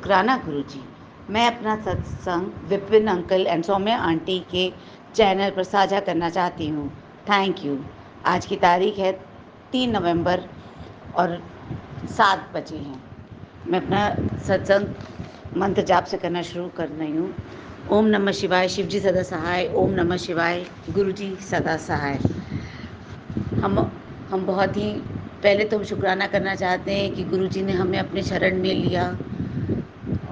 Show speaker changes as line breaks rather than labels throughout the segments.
शुक्राना गुरुजी। मैं अपना सत्संग Vipin uncle and Saumya aunty के चैनल पर साझा करना चाहती हूँ। Thank you. आज की तारीख है 3 नवंबर और 7 बजे हैं। मैं अपना सत्संग मंत्र जाप से करना शुरू कर रही हूँ। ओम नमः शिवाय, शिव जी सदा सहाय। ओम नमः शिवाय, गुरु जी सदा सहाय। हम बहुत ही पहले तो हम शुक्राना करना चाहते हैं कि गुरु जी ने हमें अपने शरण में लिया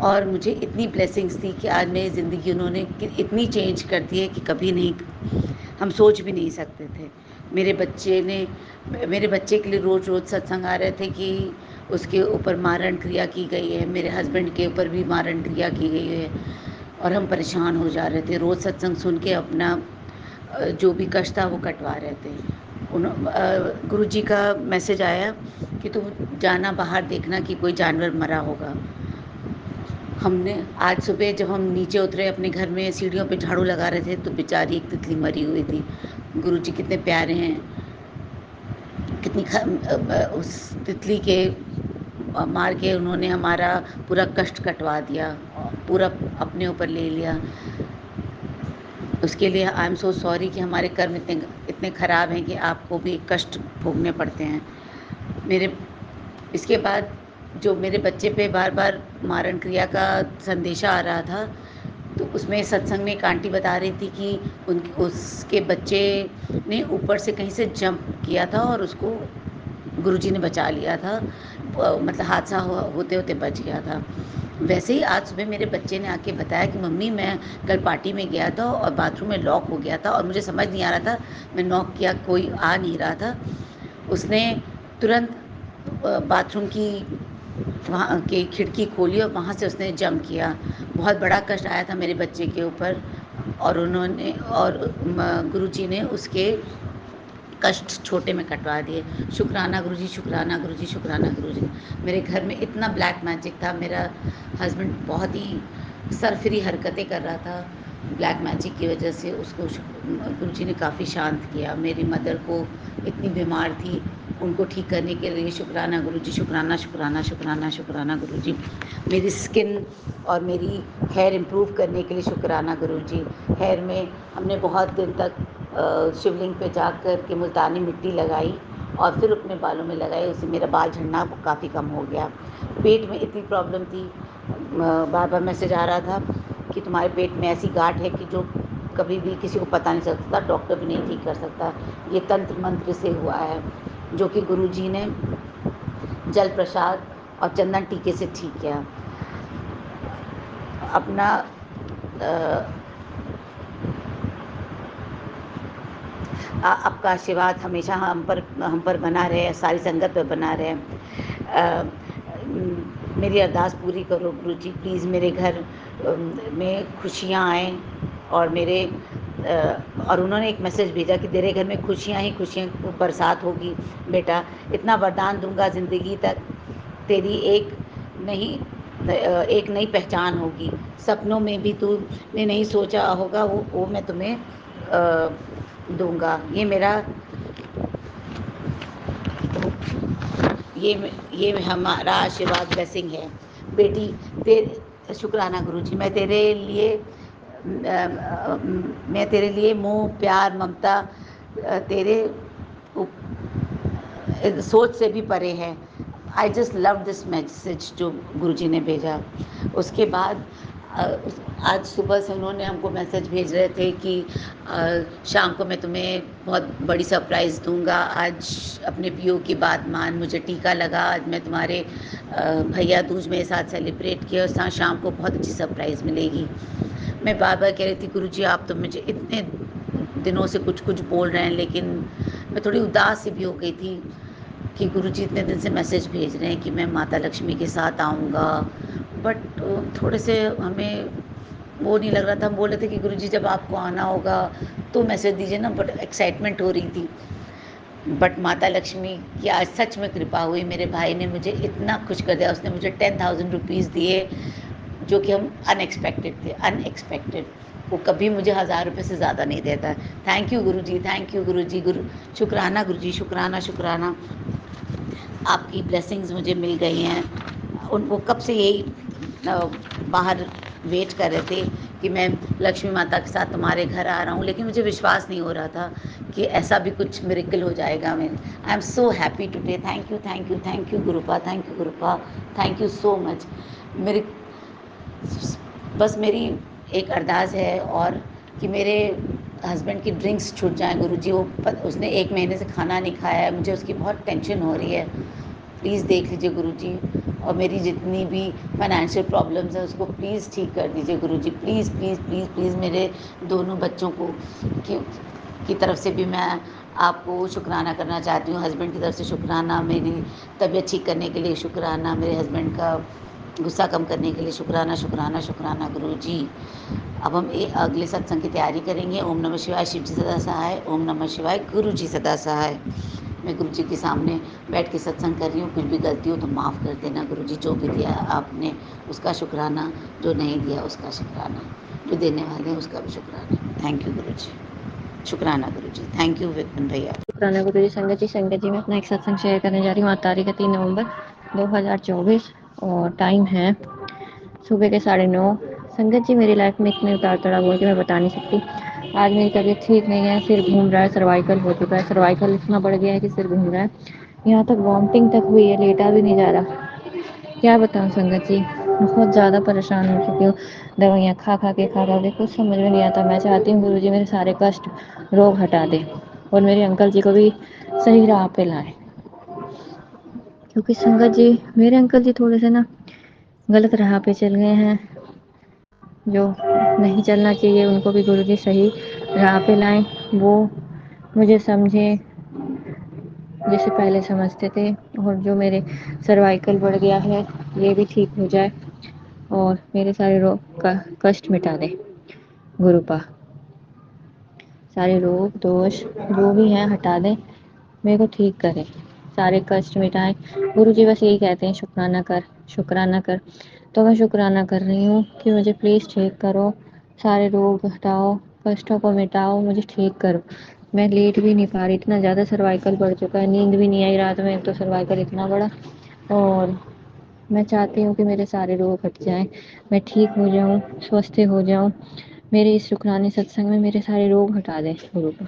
और मुझे इतनी ब्लेसिंग्स थी कि आज मेरी ज़िंदगी उन्होंने इतनी चेंज कर दी है कि कभी नहीं, हम सोच भी नहीं सकते थे। मेरे बच्चे के लिए रोज़ रोज़ सत्संग आ रहे थे कि उसके ऊपर मारण क्रिया की गई है, मेरे हस्बैंड के ऊपर भी मारण क्रिया की गई है और हम परेशान हो जा रहे थे। रोज़ सत्संग सुन के अपना जो भी कष्ट था वो कटवा रहे थे। गुरु जी का मैसेज आया कि तुम जाना बाहर देखना कि कोई जानवर मरा होगा। हमने आज सुबह जब हम नीचे उतरे अपने घर में सीढ़ियों पे झाड़ू लगा रहे थे तो बेचारी एक तितली मरी हुई थी। गुरुजी कितने प्यारे हैं, उस तितली के मार के उन्होंने हमारा पूरा कष्ट कटवा दिया, पूरा अपने ऊपर ले लिया। उसके लिए आई एम सो सॉरी कि हमारे कर्म इतने ख़राब हैं कि आपको भी कष्ट भोगने पड़ते हैं। इसके बाद जो मेरे बच्चे पे बार बार मारण क्रिया का संदेशा आ रहा था, तो उसमें सत्संग में एक आंटी बता रही थी कि उसके बच्चे ने ऊपर से कहीं से जंप किया था और उसको गुरुजी ने बचा लिया था। मतलब हादसा होते होते बच गया था। वैसे ही आज सुबह मेरे बच्चे ने आके बताया कि मम्मी मैं कल पार्टी में गया था और बाथरूम में लॉक हो गया था और मुझे समझ नहीं आ रहा था, मैं नॉक किया कोई आ नहीं रहा था। उसने तुरंत बाथरूम की वहाँ की खिड़की खोली और वहाँ से उसने जंप किया। बहुत बड़ा कष्ट आया था मेरे बच्चे के ऊपर और गुरुजी ने उसके कष्ट छोटे में कटवा दिए। शुक्राना गुरुजी, शुक्राना गुरुजी, शुक्राना गुरुजी। मेरे घर में इतना ब्लैक मैजिक था, मेरा हस्बैंड बहुत ही सरफिरी हरकतें कर रहा था। ब्लैक मैजिक की वजह से उसको गुरुजी ने काफ़ी शांत किया। मेरी मदर को इतनी बीमार थी, उनको ठीक करने के लिए शुक्राना गुरुजी, शुक्राना शुक्राना शुक्राना शुक्राना गुरुजी। मेरी स्किन और मेरी हेयर इम्प्रूव करने के लिए शुक्राना गुरुजी। हेयर में हमने बहुत दिन तक शिवलिंग पे जा कर के मुल्तानी मिट्टी लगाई और फिर अपने बालों में लगाई, उससे मेरा बाल झड़ना काफ़ी कम हो गया। पेट में इतनी प्रॉब्लम थी, बार बार मैसेज आ रहा था कि तुम्हारे पेट में ऐसी गांठ है कि जो कभी भी किसी को पता नहीं चल सकता, डॉक्टर भी नहीं ठीक कर सकता। ये तंत्र मंत्र से हुआ है, जो कि गुरुजी ने जल प्रसाद और चंदन टीके से ठीक किया। अपना आपका आशीर्वाद हमेशा हम पर बना रहे, सारी संगत पर बना रहे। मेरी अरदास पूरी करो गुरुजी, प्लीज़ मेरे घर में खुशियाँ आएँ और और उन्होंने एक मैसेज भेजा कि तेरे घर में खुशियाँ ही खुशियाँ बरसात होगी बेटा। इतना वरदान दूंगा ज़िंदगी तक, तेरी एक नई पहचान होगी। सपनों में भी तूने नहीं सोचा होगा वो मैं तुम्हें दूंगा। ये हमारा आशीर्वाद ब्लेसिंग है बेटी। शुक्राना गुरुजी। मैं तेरे लिए मोह प्यार ममता तेरे सोच से भी परे है। I just love this message जो गुरुजी ने भेजा। उसके बाद आज सुबह से उन्होंने हमको मैसेज भेज रहे थे कि शाम को मैं तुम्हें बहुत बड़ी सरप्राइज़ दूंगा। आज अपने पीओ की बात मान, मुझे टीका लगा, आज मैं तुम्हारे भैया दूज मेरे साथ सेलिब्रेट किया और शाम को बहुत अच्छी सरप्राइज़ मिलेगी। मैं बार बार कह रही थी गुरुजी आप तो मुझे इतने दिनों से कुछ कुछ बोल रहे हैं, लेकिन मैं थोड़ी उदास सी भी हो गई थी कि गुरुजी इतने दिन से मैसेज भेज रहे हैं कि मैं माता लक्ष्मी के साथ आऊँगा, बट थोड़े से हमें वो नहीं लग रहा था। हम बोल रहे थे कि गुरुजी जब आपको आना होगा तो मैसेज दीजिए ना, बट एक्साइटमेंट हो रही थी। बट माता लक्ष्मी की आज सच में कृपा हुई। मेरे भाई ने मुझे इतना खुश कर दिया, उसने मुझे 10,000 रुपीज़ दिए जो कि हम अनएक्सपेक्टेड थे। अनएक्सपेक्टेड वो कभी मुझे 1000 रुपये से ज़्यादा नहीं देता। Thank you Guruji, thank you Guruji. शुक्राना गुरुजी, शुक्राना शुक्राना। आपकी ब्लेसिंग्स मुझे मिल गई हैं। वो कब से यही बाहर वेट कर रहे थे कि मैं लक्ष्मी माता के साथ तुम्हारे घर आ रहा हूँ, लेकिन मुझे विश्वास नहीं हो रहा था कि ऐसा भी कुछ मिरेकल हो जाएगा। मैं I am so happy today. Thank you, thank you, thank you गुरुपा, thank you गुरुपा, thank you so much. मेरी बस मेरी एक अरदास है और कि मेरे हस्बैंड की ड्रिंक्स छूट जाएँ गुरुजी। उसने 1 महीने से खाना नहीं खाया है, मुझे उसकी बहुत टेंशन हो रही है। प्लीज़ देख लीजिए गुरुजी, और मेरी जितनी भी फाइनेंशियल प्रॉब्लम्स हैं उसको प्लीज़ ठीक कर दीजिए गुरुजी। प्लीज़ प्लीज़ प्लीज़ प्लीज़ मेरे दोनों बच्चों को की तरफ से भी मैं आपको शुक्राना करना चाहती हूँ। हस्बैंड की तरफ से शुक्राना, मेरी तबीयत ठीक करने के लिए शुक्राना, मेरे हस्बैंड का गुस्सा कम करने के लिए शुक्राना, शुक्राना, शुक्राना गुरुजी। अब हम अगले सत्संग की तैयारी करेंगे। ओम नमः शिवाय, शिव जी सदा सहाय। ओम नमः शिवाय, गुरु जी सदा सहाय। मैं गुरु जी के सामने बैठ के सत्संग कर रही हूँ। कुछ भी गलती हो तो माफ़ कर देना गुरु जी। जो भी दिया आपने उसका शुक्राना, जो नहीं दिया उसका शुक्राना, जो देने वाले हैं उसका भी शुक्राना। थैंक यू गुरु जी, शुक्राना गुरु जी। थैंक यू विपिन भैया।
शुक्राना गुरु जी। संगत जी मैं अपना एक सत्संग शेयर करने जा रही हूँ। आज तारीख है 3 नवंबर 2024 और टाइम है सुबह के 9:30। संगत जी मेरी लाइफ में इतने उतार चढ़ाव हुए कि मैं बता नहीं सकती। आज मेरी तबीयत ठीक नहीं है, सिर घूम रहा है, सर्वाइकल हो चुका है, सर्वाइकल इतना बढ़ गया है कि सिर घूम रहा है, यहाँ तक वॉमिटिंग तक हुई है, लेटा भी नहीं जा रहा। क्या बताऊँ संगत जी, बहुत ज़्यादा परेशान हो चुकी हूँ। दवाइयाँ खा खा के कुछ समझ में नहीं आता। मैं चाहती हूँ गुरु जी मेरे सारे कष्ट रोग हटा दें और मेरे अंकल जी को भी सही राह पे लाएं, क्योंकि संगत जी मेरे अंकल जी थोड़े से ना गलत राह पे चल गए हैं। जो नहीं चलना चाहिए उनको भी गुरु जी सही राह पे लाएं, वो मुझे समझें जैसे पहले समझते थे, और जो मेरे सर्वाइकल बढ़ गया है ये भी ठीक हो जाए और मेरे सारे रोग का कष्ट मिटा दे गुरुपा। सारे रोग दोष जो भी हैं हटा दें, मेरे को ठीक करें, सारे कष्ट मिटाएं। गुरु जी बस यही कहते हैं, शुक्राना कर, शुक्राना कर। तो मैं शुक्राना कर रही हूँ कि मुझे प्लीज़ ठीक करो, सारे रोग हटाओ, कष्टों को मिटाओ, मुझे ठीक करो। मैं लेट भी नहीं पा रही, इतना ज़्यादा सर्वाइकल बढ़ चुका है, नींद भी नहीं आई रात में, एक तो सर्वाइकल इतना बड़ा। और मैं चाहती हूँ कि मेरे सारे रोग हट जाएं, मैं ठीक हो जाऊँ, स्वस्थ हो जाऊँ। मेरे इस शुक्राने सत्संग में मेरे सारे रोग हटा दें गुरु को,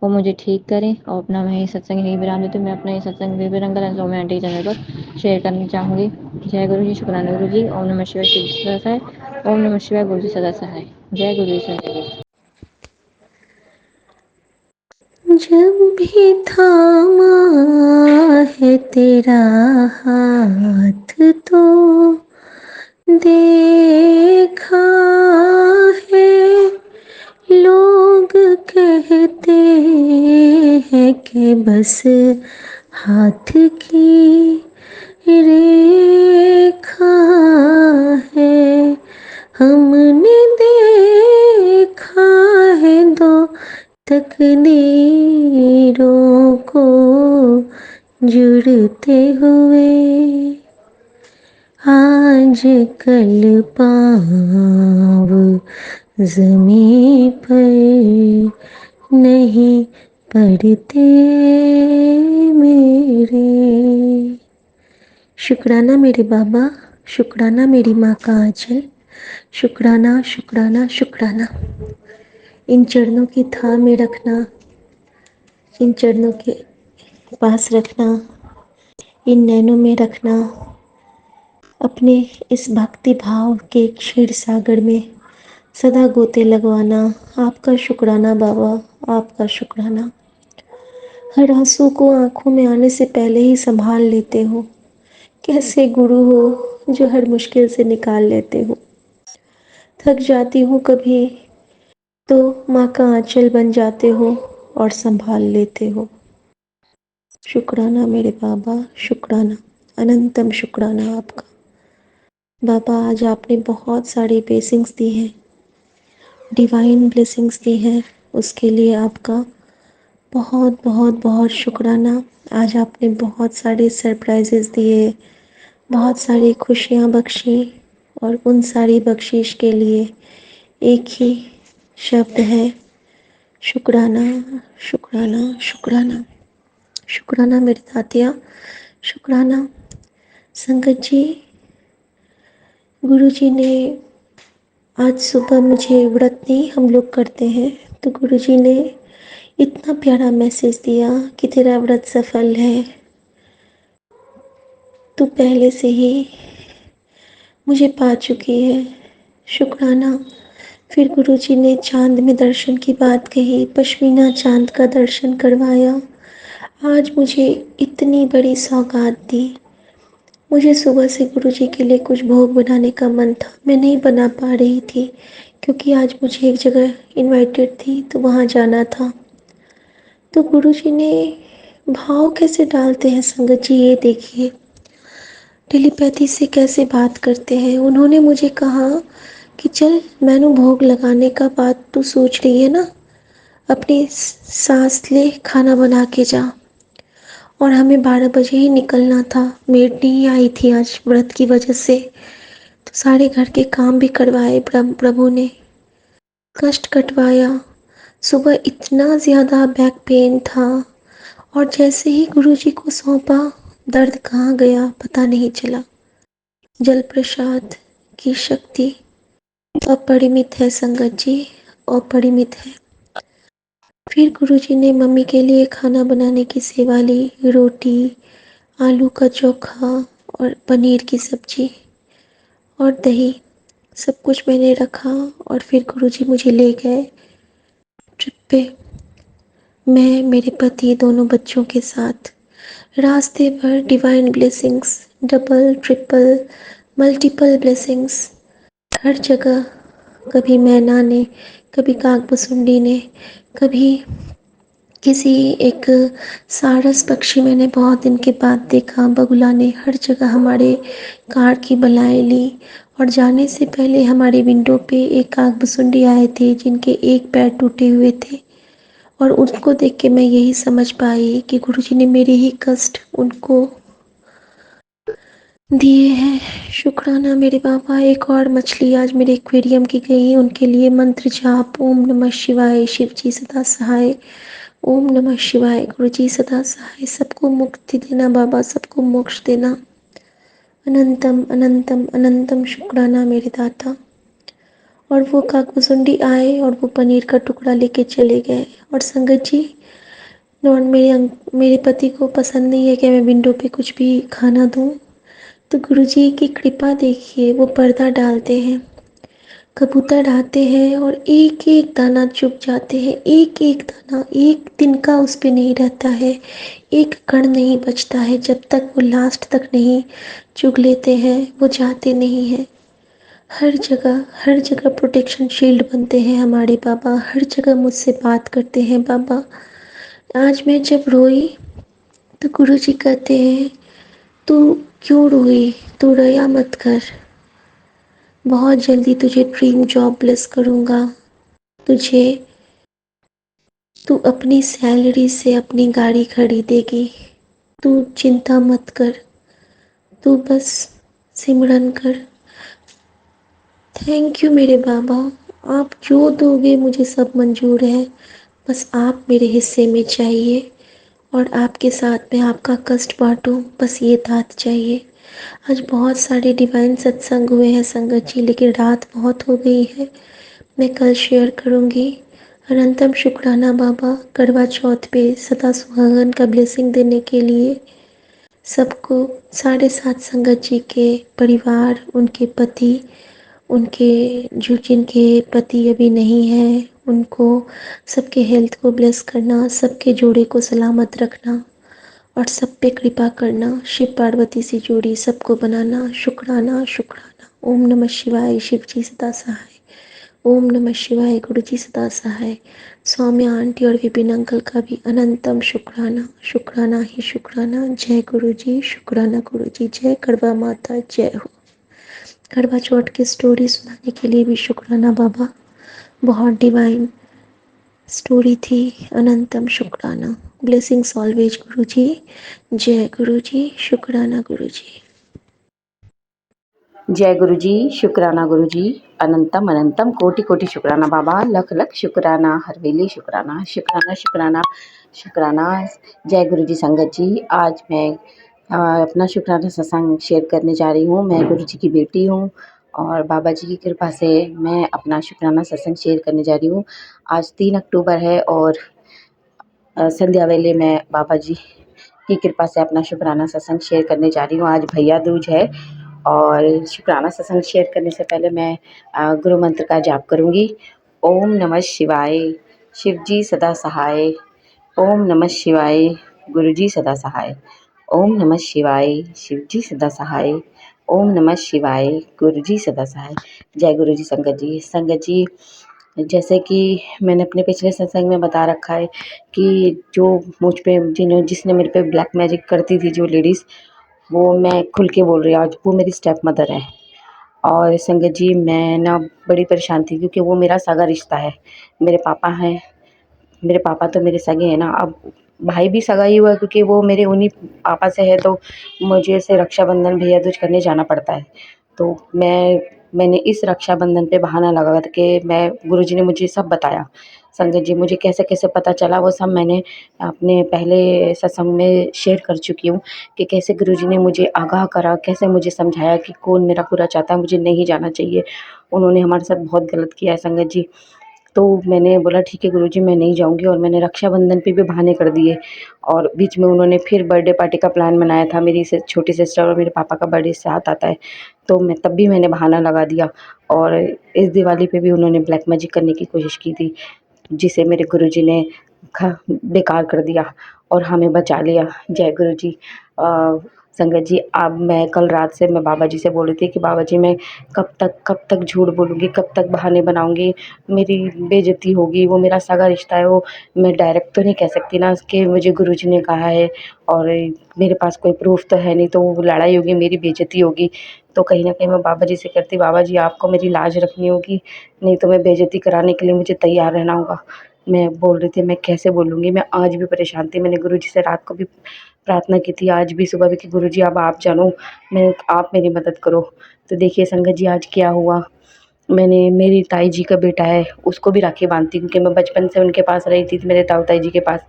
वो मुझे ठीक करें। और अपना मैं ये सत्संग नहीं विराम देती, मैं अपना ये सत्संग बेबी रंगल एंड सौम्या आंटी चैनल पर शेयर करना चाहूँगी। जय गुरु जी, शुक्राना गुरु जी। ओम नमः शिवाय, शिव जी सदा सहाय। ओम नमः शिवाय, गुरु जी सदा सहाय। जय गुरु जी संजय जी।
जब भी थामा है तेरा हाथ तो देखा है, लोग कहते हैं कि बस हाथ की रेखा है, हमने देखा है दो तकदीरों को जुड़ते हुए, आज कल पाँव ज़मीं पर नहीं पड़ते मेरे। शुक्राना मेरे बाबा, शुक्राना मेरी माँ का आंचल, शुक्राना शुक्राना शुक्राना। इन चरणों की थाह में रखना, इन चरणों के पास रखना, इन नैनों में रखना, अपने इस भक्ति भाव के क्षीर सागर में सदा गोते लगवाना। आपका शुक्राना बाबा, आपका शुक्राना। हर आंसू को आंखों में आने से पहले ही संभाल लेते हो। कैसे गुरु हो जो हर मुश्किल से निकाल लेते हो। थक जाती हूँ कभी तो माँ का आंचल बन जाते हो और संभाल लेते हो। शुक्राना मेरे बाबा, शुक्राना, अनंतम शुक्राना आपका। बाबा आज आपने बहुत सारी ब्लेसिंग्स दी हैं, डिवाइन ब्लेसिंग्स दी हैं, उसके लिए आपका बहुत बहुत बहुत शुक्राना। आज आपने बहुत सारे सरप्राइजेस दिए, बहुत सारी खुशियाँ बख्शी, और उन सारी बख्शीश के लिए एक ही शब्द है, शुक्राना शुक्राना शुक्राना। शुक्राना मेरे तातिया, शुक्राना। संगत जी गुरुजी ने आज सुबह मुझे व्रत नहीं हम लोग करते हैं, तो गुरुजी ने इतना प्यारा मैसेज दिया कि तेरा व्रत सफल है, तू पहले से ही मुझे पा चुकी है। शुक्राना। फिर गुरुजी ने चांद में दर्शन की बात कही, पश्मीना चांद का दर्शन करवाया। आज मुझे इतनी बड़ी सौगात दी। मुझे सुबह से गुरुजी के लिए कुछ भोग बनाने का मन था, मैं नहीं बना पा रही थी क्योंकि आज मुझे एक जगह इनवाइटेड थी तो वहाँ जाना था। तो गुरुजी ने भाव कैसे डालते हैं संगत जी, ये देखिए टेलीपैथी से कैसे बात करते हैं। उन्होंने मुझे कहा कि चल मैनू भोग लगाने का बात तू सोच रही है ना, अपनी सांस ले, खाना बना के जा। और हमें 12 बजे ही निकलना था, मेड नहीं आई थी आज व्रत की वजह से, तो सारे घर के काम भी करवाए प्रभु ने, कष्ट कटवाया। सुबह इतना ज़्यादा बैक पेन था और जैसे ही गुरुजी को सौंपा, दर्द कहाँ गया पता नहीं चला। जल प्रसाद की शक्ति अपरिमित है संगत जी, अपरिमित है। फिर गुरुजी ने मम्मी के लिए खाना बनाने की सेवा ली, रोटी, आलू का चोखा और पनीर की सब्जी और दही, सब कुछ मैंने रखा और फिर गुरुजी मुझे ले गए ट्रिप पे, मैं, मेरे पति, दोनों बच्चों के साथ। रास्ते भर divine blessings, double triple multiple blessings हर जगह। कभी मैना ने, कभी काकबसुंडी ने, कभी किसी एक सारस पक्षी मैंने बहुत दिन के बाद देखा, बगुला ने, हर जगह हमारे कार की बलाएं ली। और जाने से पहले हमारी विंडो पे एक काकबसुंडी आए थे जिनके एक पैर टूटे हुए थे और उनको देख के मैं यही समझ पाई कि गुरुजी ने मेरे ही कष्ट उनको दिए हैं। शुक्राना मेरे बाबा। एक और मछली आज मेरे एक्वेरियम की गई, उनके लिए मंत्र जाप, ओम नमः शिवाय, शिव जी सदा सहाय, ओम नमः शिवाय, गुरु जी सदा सहाय। सबको मुक्ति देना बाबा, सबको मोक्ष देना। अनंतम अनंतम अनंतम शुक्राना मेरे दाता। और वो काकभुसुंडी आए और वो पनीर का टुकड़ा लेके चले गए। और संगत जी, और मेरे पति को पसंद नहीं है कि मैं विंडो पे कुछ भी खाना दूं, तो गुरुजी की कृपा देखिए, वो पर्दा डालते हैं, कबूतर आते हैं और एक एक दाना चुग जाते हैं, एक एक दाना, एक दिन का उस पे नहीं रहता है, एक कण नहीं बचता है जब तक वो लास्ट तक नहीं चुग लेते हैं, वो जाते नहीं हैं। हर जगह प्रोटेक्शन शील्ड बनते हैं हमारे बाबा, हर जगह मुझसे बात करते हैं बाबा। आज मैं जब रोई तो गुरुजी कहते हैं, तू क्यों रोई, तू रोया मत कर, बहुत जल्दी तुझे ड्रीम जॉब ब्लेस करूँगा, तुझे, तू अपनी सैलरी से अपनी गाड़ी खरीदेगी, तू चिंता मत कर, तू बस सिमरन कर। थैंक यू मेरे बाबा, आप जो दोगे मुझे सब मंजूर है, बस आप मेरे हिस्से में चाहिए और आपके साथ में आपका कष्ट बांटूं, बस ये दात चाहिए। आज बहुत सारे डिवाइन सत्संग हुए हैं संगत जी, लेकिन रात बहुत हो गई है, मैं कल शेयर करूँगी। अनंतम शुक्राना बाबा, करवा चौथ पे सदा सुहागन का ब्लेसिंग देने के लिए सबको, साढ़े सात संगत जी के परिवार, उनके पति, उनके जो जिनके पति अभी नहीं हैं उनको, सबके हेल्थ को ब्लेस करना, सबके जोड़े को सलामत रखना और सब पे कृपा करना, शिव पार्वती से जोड़ी सबको बनाना। शुक्राना शुक्राना। ओम नमः शिवाय, शिव जी सदा सहाय, ओम नमः शिवाय, गुरु जी सदा सहाय। सौम्या आंटी और विपिन अंकल का भी अनंतम शुक्राना, शुक्राना ही शुक्राना। जय गुरु जी, शुक्राना गुरु जी, जय करवा माता, जय हो। करवा चौथ की स्टोरी सुनाने के लिए भी शुक्राना बाबा, बहुत डिवाइन स्टोरी थी। अनंतम शुक्राना। ब्लेसिंग्स ऑलवेज गुरु जी। जय गुरु जी, शुक्राना गुरु जी।
जय गुरु जी, शुक्राना गुरु जी, अनंतम अनंतम कोटि कोटि शुक्राना बाबा, लख लख शुक्राना, हर वेले शुक्राना, शुक्राना शुक्राना शुक्राना। जय गुरु जी संगत जी, आज मैं अपना शुक्राना सत्संग शेयर करने जा रही हूँ। मैं गुरु जी की बेटी हूँ
और बाबा जी की कृपा से मैं अपना शुक्राना सत्संग शेयर करने जा रही हूँ। आज 3 अक्टूबर है और संध्या वेले मैं बाबा जी की कृपा से अपना शुक्राना सत्संग शेयर करने जा रही हूँ। आज भैया दूज है और शुक्राना सत्संग शेयर करने से पहले मैं गुरु मंत्र का जाप करूँगी। ओम नमः शिवाय, शिव जी सदा सहाय। ओम नमः शिवाय, गुरु जी सदा सहाय। ओम नमः शिवाय, शिव जी सदा सहाय। ओम नमः शिवाय, गुरु जी सदा सहाय। जय गुरु जी। संगत जी, जैसे कि मैंने अपने पिछले सत्संग में बता रखा है कि जो मुझ पे जिसने मेरे पे ब्लैक मैजिक करती थी जो लेडीज़, वो मैं खुल के बोल रही हूँ आज, वो मेरी स्टेप मदर है। और संगत जी, मैं ना बड़ी परेशान थी क्योंकि वो मेरा सगा रिश्ता है। मेरे पापा हैं, मेरे पापा तो मेरे सगे हैं ना, अब भाई भी सगा ही हुआ है क्योंकि वो मेरे उन्हीं पापा से है, तो मुझे ऐसे रक्षाबंधन भैया दूज करने जाना पड़ता है। तो मैंने इस रक्षाबंधन पे बहाना लगा के मैं, गुरुजी ने मुझे सब बताया। संगत जी, मुझे कैसे-कैसे पता चला वो सब मैंने अपने पहले सत्संग में शेयर कर चुकी हूँ कि कैसे गुरुजी ने मुझे आगाह करा, कैसे मुझे समझाया कि कौन मेरा बुरा चाहता है, मुझे नहीं जाना चाहिए। उन्होंने हमारे साथ बहुत गलत किया है संगत जी। तो मैंने बोला ठीक है गुरुजी, मैं नहीं जाऊँगी, और मैंने रक्षाबंधन पे भी बहाने कर दिए। और बीच में उन्होंने फिर बर्थडे पार्टी का प्लान बनाया था, मेरी छोटी सिस्टर और मेरे पापा का बर्थडे साथ आता है, तो तब भी मैंने बहाना लगा दिया। और इस दिवाली पे भी उन्होंने ब्लैक मैजिक करने की कोशिश की थी, जिसे मेरे गुरुजी ने बेकार कर दिया और हमें बचा लिया। जय गुरुजी। संगत जी, अब मैं कल रात से मैं बाबा जी से बोल रही थी कि बाबा जी, मैं कब तक झूठ बोलूँगी, कब तक बहाने बनाऊँगी, मेरी बेइज्जती होगी, वो मेरा सगा रिश्ता है, वो मैं डायरेक्ट तो नहीं कह सकती ना कि मुझे गुरुजी ने कहा है, और मेरे पास कोई प्रूफ़ तो है नहीं, तो वो लड़ाई होगी, मेरी बेइज्जती होगी। तो कहीं न कहीं मैं बाबा जी से करती, बाबा जी आपको मेरी लाज रखनी होगी, नहीं तो मैं बेइज्जती कराने के लिए मुझे तैयार रहना होगा। मैं बोल रही थी मैं कैसे बोलूँगी, मैं आज भी परेशान थी। मैंने गुरुजी से रात को भी प्रार्थना की थी, आज भी सुबह भी कि गुरुजी अब आप जानो, आप मेरी मदद करो। तो देखिए संगत जी, आज क्या हुआ, मैंने, मेरी ताई जी का बेटा है, उसको भी राखी बांधती क्योंकि मैं बचपन से उनके पास रही थी, मेरे ताऊ ताई जी के पास।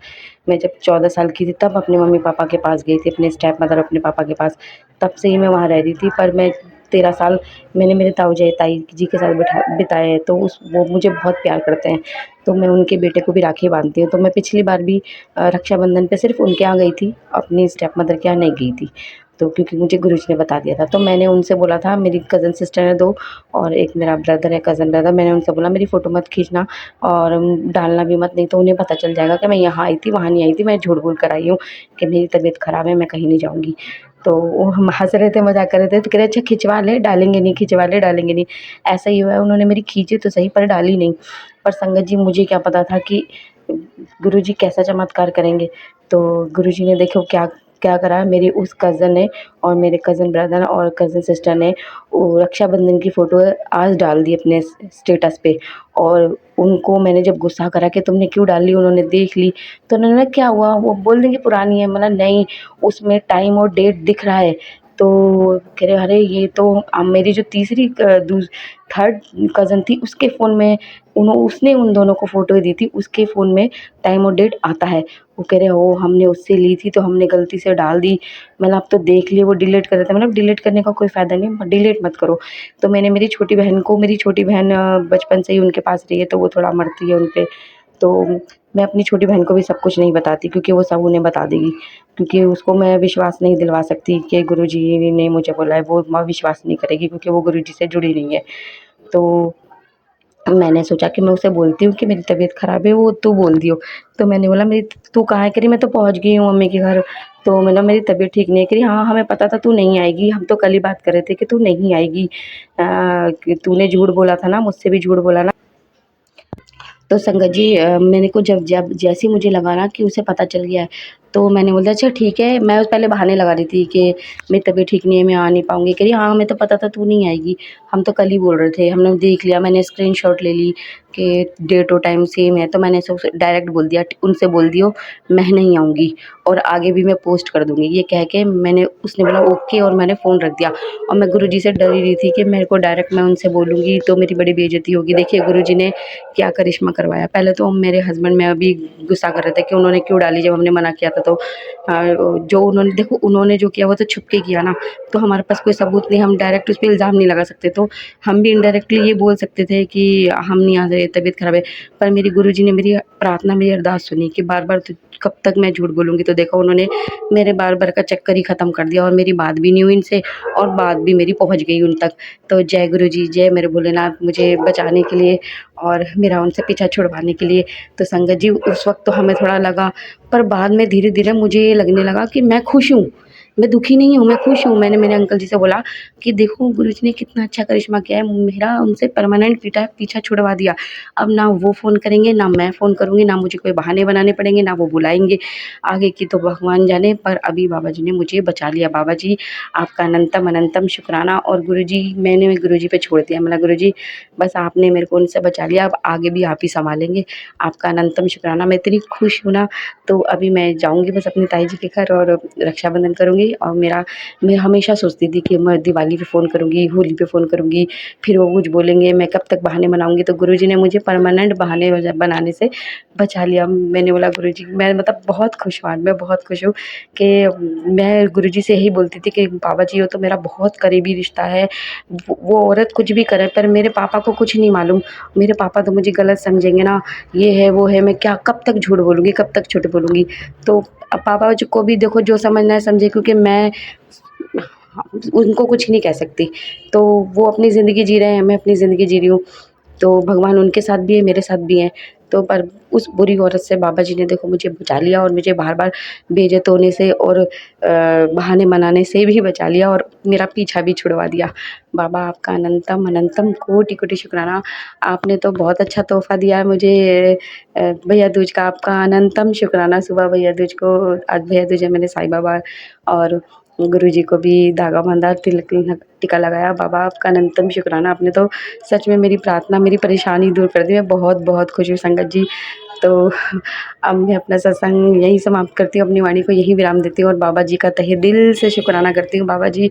मैं जब 14 साल की थी तब अपने मम्मी पापा के पास गई थी, अपने स्टेप मदर अपने पापा के पास, तब से ही मैं वहाँ रह रही थी। पर मैं 13 साल मैंने मेरे ताऊ जी ताई जी के साथ बिताए हैं, तो वो मुझे बहुत प्यार करते हैं, तो मैं उनके बेटे को भी राखी बांधती हूँ। तो मैं पिछली बार भी रक्षाबंधन पे सिर्फ उनके यहाँ गई थी, अपनी स्टेप मदर के यहाँ नहीं गई थी, तो क्योंकि मुझे गुरुजी ने बता दिया था। तो मैंने उनसे बोला था, मेरी कज़न सिस्टर है 2 और एक मेरा ब्रदर है, कज़न ब्रदर, मैंने उनसे बोला मेरी फ़ोटो मत खींचना और डालना भी मत, नहीं तो उन्हें पता चल जाएगा कि मैं यहाँ आई थी, वहाँ नहीं आई थी, मैं झूठ बोल कर आई हूँ कि मेरी तबीयत ख़राब है, मैं कहीं नहीं जाऊँगी। तो वो हम हँस रहे थे, मज़ाक कर रहे थे, तो कह रहे अच्छा खिंचवा ले, डालेंगे नहीं, खिंचवा ले, डालेंगे नहीं। ऐसा ही हुआ है, उन्होंने मेरी खींची तो सही पर डाली नहीं। पर संगत जी, मुझे क्या पता था कि गुरुजी कैसा चमत्कार करेंगे। तो गुरुजी ने देखो क्या क्या करा, मेरी उस कज़न ने और मेरे कज़न ब्रदर और कज़न सिस्टर ने वो रक्षाबंधन की फ़ोटो आज डाल दी अपने स्टेटस पे, और उनको मैंने जब गुस्सा करा कि तुमने क्यों डाली, उन्होंने देख ली, तो उन्होंने बोला क्या हुआ, वो बोल देंगे पुरानी है, मतलब नहीं, उसमें टाइम और डेट दिख रहा है। तो कह रहे अरे ये तो मेरी जो तीसरी थर्ड कज़न थी उसके फ़ोन में, उसने उन दोनों को फ़ोटो दी थी, उसके फ़ोन में टाइम और डेट आता है। वो कह रहे ओ हमने उससे ली थी तो हमने गलती से डाल दी, मैंने अब तो देख लिए वो डिलीट कर देते, मतलब डिलीट करने का कोई फ़ायदा नहीं, डिलीट मत करो। तो मैंने मेरी छोटी बहन को, मेरी छोटी बहन बचपन से ही उनके पास रही है, तो वो थोड़ा मरती है उन पे, तो मैं अपनी छोटी बहन को भी सब कुछ नहीं बताती क्योंकि वो सब उन्हें बता देगी, क्योंकि उसको मैं विश्वास नहीं दिलवा सकती कि गुरुजी ने मुझे बोला है, वो विश्वास नहीं करेगी क्योंकि वो गुरुजी से जुड़ी नहीं है। तो मैंने सोचा कि मैं उसे बोलती हूँ कि मेरी तबीयत ख़राब है, वो तू बोल दियो। तो मैंने बोला मेरी, तू कहाँ है? कह रही मैं तो पहुँच गई हूँ मम्मी के घर। तो मैंने मेरी तबीयत ठीक नहीं है। कह रही हाँ, हमें पता था तू नहीं आएगी, हम तो कल ही बात कर रहे थे कि तू नहीं आएगी, कि तूने झूठ बोला था ना, मुझसे भी झूठ बोला ना। तो संगत जी, मैंने को जब जब जैसे ही मुझे लगा ना कि उसे पता चल गया है, तो मैंने बोला अच्छा ठीक है, मैं उस पहले बहाने लगा रही थी कि मेरी तबीयत ठीक नहीं है, मैं आ नहीं पाऊँगी। कह रही हाँ, हमें तो पता था तू नहीं आएगी, हम तो कल ही बोल रहे थे, हमने देख लिया, मैंने स्क्रीनशॉट ले ली कि डेट और टाइम सेम है, तो मैंने उसे डायरेक्ट बोल दिया, उनसे बोल दियो मैं नहीं आऊँगी और आगे भी मैं पोस्ट कर दूँगी, ये कह के मैंने, उसने बोला ओके और मैंने फ़ोन रख दिया। और मैं गुरुजी से डर ही रही थी कि मेरे को डायरेक्ट मैं उनसे बोलूँगी तो मेरी बड़ी बेइज्जती होगी। देखिए गुरुजी ने क्या करिश्मा करवाया। पहले तो मेरे हस्बैंड में अभी गुस्सा कर रहे थे कि उन्होंने क्यों डाली जब हमने मना किया था। सकता। तो जो उन्होंने देखो उन्होंने जो किया वो तो छुप के किया ना, तो हमारे पास कोई सबूत नहीं, हम डायरेक्ट उस पे इल्ज़ाम नहीं लगा सकते। तो हम भी इनडायरेक्टली ये बोल सकते थे कि हम नहीं आ रहे, तबीयत ख़राब है। पर मेरे गुरुजी ने मेरी प्रार्थना, मेरी अरदास सुनी कि बार-बार तो कब तक मैं झूठ बोलूँगी। तो देखो उन्होंने मेरे बार-बार का चक्कर ही ख़त्म कर दिया और मेरी बात भी नहीं हुई इनसे और बात भी मेरी पहुँच गई उन तक। तो जय गुरुजी, जय मेरे भोलेनाथ, मुझे बचाने के लिए और मेरा उनसे पीछा छुड़वाने के लिए। तो संगत जी उस वक़्त तो हमें थोड़ा लगा, पर बाद में धीरे-धीरे मुझे ये लगने लगा कि मैं खुश हूँ, मैं दुखी नहीं हूँ, मैं खुश हूँ। मैंने मेरे अंकल जी से बोला कि देखो गुरुजी ने कितना अच्छा करिश्मा किया है, मेरा उनसे परमानेंट पीछा छुड़वा दिया। अब ना वो फ़ोन करेंगे, ना मैं फ़ोन करूँगी, ना मुझे कोई बहाने बनाने पड़ेंगे, ना वो बुलाएँगे। आगे की तो भगवान जाने, पर अभी बाबा जी ने मुझे बचा लिया। बाबा जी आपका अनंतम अनंतम शुक्राना। और गुरुजी, मैंने गुरुजी पे छोड़ दिया। मैंने गुरुजी बस आपने मेरे को उनसे बचा लिया, अब आगे भी आप ही सँभालेंगे। आपका अनंतम शुक्राना। मैं इतनी खुश हूँ ना, तो अभी मैं जाऊँगी बस अपनी ताई जी के घर और रक्षाबंधन करूँगी। और मैं हमेशा सोचती थी कि मैं दिवाली पे फ़ोन करूँगी, होली पे फ़ोन करूँगी, फिर वो कुछ बोलेंगे, मैं कब तक बहाने बनाऊँगी। तो गुरुजी ने मुझे परमानेंट बहाने बनाने से बचा लिया। मैंने बोला गुरुजी, मैं मतलब बहुत खुश हूँ आज, मैं बहुत खुश हूँ कि मैं गुरुजी से यही बोलती थी कि बाबा जी, वो तो मेरा बहुत करीबी रिश्ता है। वो औरत कुछ भी करे, पर मेरे पापा को कुछ नहीं मालूम। मेरे पापा तो मुझे गलत समझेंगे ना, ये है, वो है, मैं क्या कब तक झूठ बोलूँगी, कब तक झूठ बोलूँगी। तो अब पापा जी को भी देखो जो समझना है समझे, क्योंकि मैं उनको कुछ नहीं कह सकती। तो वो अपनी ज़िंदगी जी रहे हैं, मैं अपनी ज़िंदगी जी रही हूँ। तो भगवान उनके साथ भी है, मेरे साथ भी हैं। तो पर उस बुरी औरत से बाबा जी ने देखो मुझे बचा लिया और मुझे बार-बार बेइज़्ज़त होने से और बहाने बनाने से भी बचा लिया और मेरा पीछा भी छुड़वा दिया। बाबा आपका अनंतम अनंतम कोटि-कोटि शुक्राना। आपने तो बहुत अच्छा तोहफ़ा दिया है मुझे भैया दूज का। आपका अनंतम शुक्राना। सुबह भैया दूज को, आज भैया दूज है, मैंने साईं बाबा और गुरुजी को भी धागा बाँधा, तिलक टीका लगाया। बाबा आपका अनंतम शुक्राना। आपने तो सच में मेरी प्रार्थना, मेरी परेशानी दूर कर दी। मैं बहुत बहुत खुश हूँ संगत जी। तो अब मैं अपना सत्संग यहीं समाप्त करती हूँ, अपनी वाणी को यहीं विराम देती हूँ और बाबा जी का तहे दिल से शुक्राना करती हूँ। बाबा जी,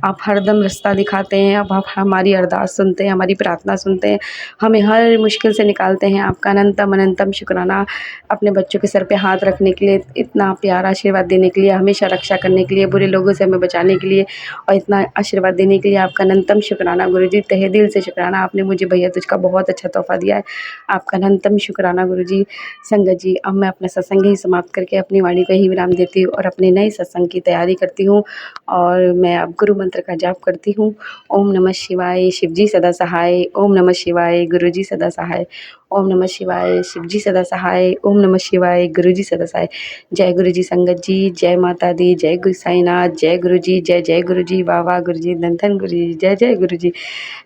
आप हरदम रास्ता दिखाते हैं, अब आप हमारी अरदास सुनते हैं, हमारी प्रार्थना सुनते हैं, हमें हर मुश्किल से निकालते हैं। आपका अनंतम अनंतम शुक्राना। अपने बच्चों के सर पे हाथ रखने के लिए, इतना प्यारा आशीर्वाद देने के लिए, हमेशा रक्षा करने के लिए, बुरे लोगों से हमें बचाने के लिए और इतना आशीर्वाद देने के लिए आपका अनंतम शुक्राना गुरुजी, तहे दिल से शुक्राना। आपने मुझे भैया दूज का बहुत अच्छा तोहफ़ा दिया है। आपका अनंतम शुक्राना गुरुजी। संगत जी, अब मैं अपना सत्संग ही समाप्त करके अपनी वाणी को ही विराम देती हूँ और अपने नए सत्संग की तैयारी करती हूँ और मैं अब गुरु मंत्र का जाप करती हूँ। ओम नमः शिवाय, शिव जी सदा सहाय। ओम नमः शिवाय, गुरुजी सदा सहाय। ओम नमः शिवाय, शिव जी सदा सहाय। ओम नमः शिवाय, गुरुजी सदा सहाय। जय गुरुजी संगत जी, जय माता दी, जय गुरु साईंनाथ, जय गुरुजी, जय जय गुरुजी, वाह वाह गुरुजी, धन धन गुरुजी, जय जय गुरुजी।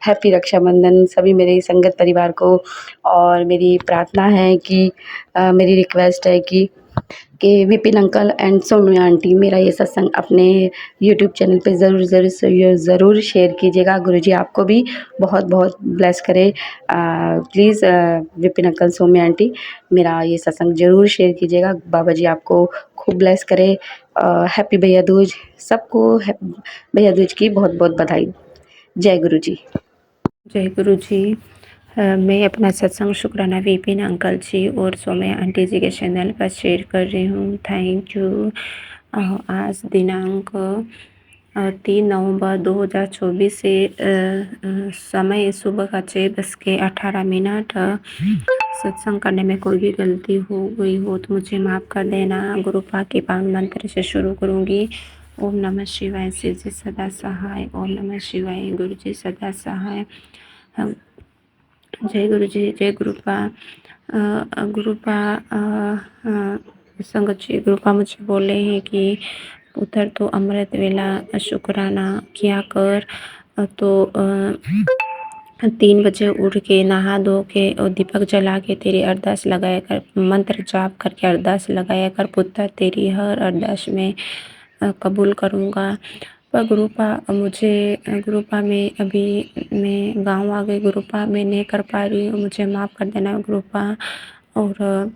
हैप्पी रक्षाबंधन सभी मेरे संगत परिवार को। और मेरी प्रार्थना है कि मेरी रिक्वेस्ट है कि Vipin uncle and Saumya aunty मेरा ये सत्संग अपने यूट्यूब चैनल पे ज़रूर शेयर कीजिएगा। गुरुजी आपको भी बहुत बहुत ब्लेस करे। Please Vipin uncle, Saumya aunty, मेरा ये सत्संग ज़रूर शेयर कीजिएगा। बाबा जी आपको खूब ब्लेस करे। हैप्पी भैया दूज सबको, भैया दूज की बहुत बहुत बधाई। जय गुरु जी।
जय गुरु जी। मैं अपना सत्संग शुक्राना विपिन अंकल जी और सौम्या आंटी जी के चैनल पर शेयर कर रही हूँ। Thank you. आज दिनांक 3 नवंबर 2024 से समय सुबह का 6:18। सत्संग करने में कोई भी गलती हो गई हो तो मुझे माफ़ कर देना। गुरु पाक के पावन मंत्र से शुरू करूँगी। ओम नमः शिवाय, शिव जी सदा सहाय। ओम नमः शिवाय, गुरु जी सदा सहाय। जय गुरु जी, जय गुरुपा। गुरुपा संगत जी, गुरुपा मुझे बोले हैं कि उधर तो अमृत वेला शुक्राना किया कर। तो 3 बजे उठ के नहा धो के और दीपक जला के तेरी अरदास लगाया कर, मंत्र जाप करके अरदास लगाया कर पुत्र। तेरी हर अरदास में कबूल करूँगा। पर गुरुपा मुझे गुरुपा में अभी मैं गांव आ गई। गुरुपा मैं नहीं कर पा रही हूँ, मुझे माफ़ कर देना गुरुपा। और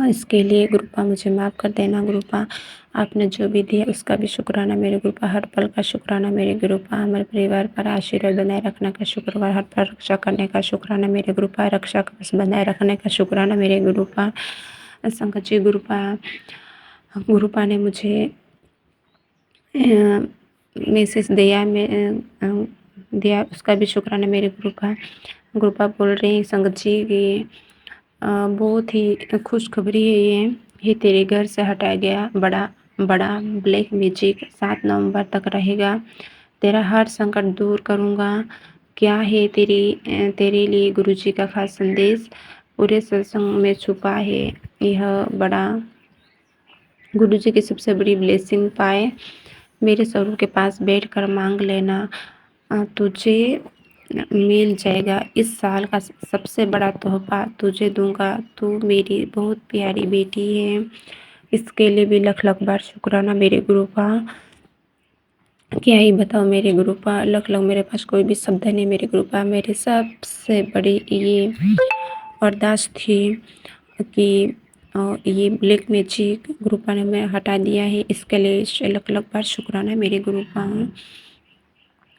इसके लिए गुरुपा मुझे माफ़ कर देना गुरुपा। आपने जो भी दिया उसका भी शुक्राना मेरे गुरुपा। हर पल का शुक्राना मेरे गुरुपा। हमारे परिवार पर आशीर्वाद बनाए रखने का शुक्रवार, हर पल रक्षा करने का शुक्राना मेरे गुरुपा। रक्षा कवच बनाए रखने का शुक्राना मेरे गुरुपा। संगत जी गुरुपा, गुरुपा ने मुझे मैसेज दिया, उसका भी शुक्राना मेरे गुरुपा। गुरुपा बोल रही हैं संगत जी कि बहुत ही खुशखबरी है ये तेरे घर से हटाया गया बड़ा ब्लैक मैजिक 7 नवंबर तक रहेगा। तेरा हर संकट दूर करूँगा। क्या है तेरे लिए गुरुजी का खास संदेश पूरे सत्संग में छुपा है। यह बड़ा गुरुजी की सबसे बड़ी ब्लेसिंग पाए मेरे स्वरूप के पास बैठकर मांग लेना, तुझे मिल जाएगा। इस साल का सबसे बड़ा तोहफा तुझे दूंगा। तू मेरी बहुत प्यारी बेटी है। इसके लिए भी लख लख बार शुक्राना मेरे गुरुपा। क्या ही बताओ मेरे गुरुपा, लख लख मेरे पास कोई भी शब्द नहीं मेरे गुरुपा। मेरी सबसे बड़ी ये अरदास थी कि ये ब्लैक मैजिक गुरुपा ने मैं हटा दिया है। इसके लिए लख लख बार शुक्राना मेरे गुरुपा।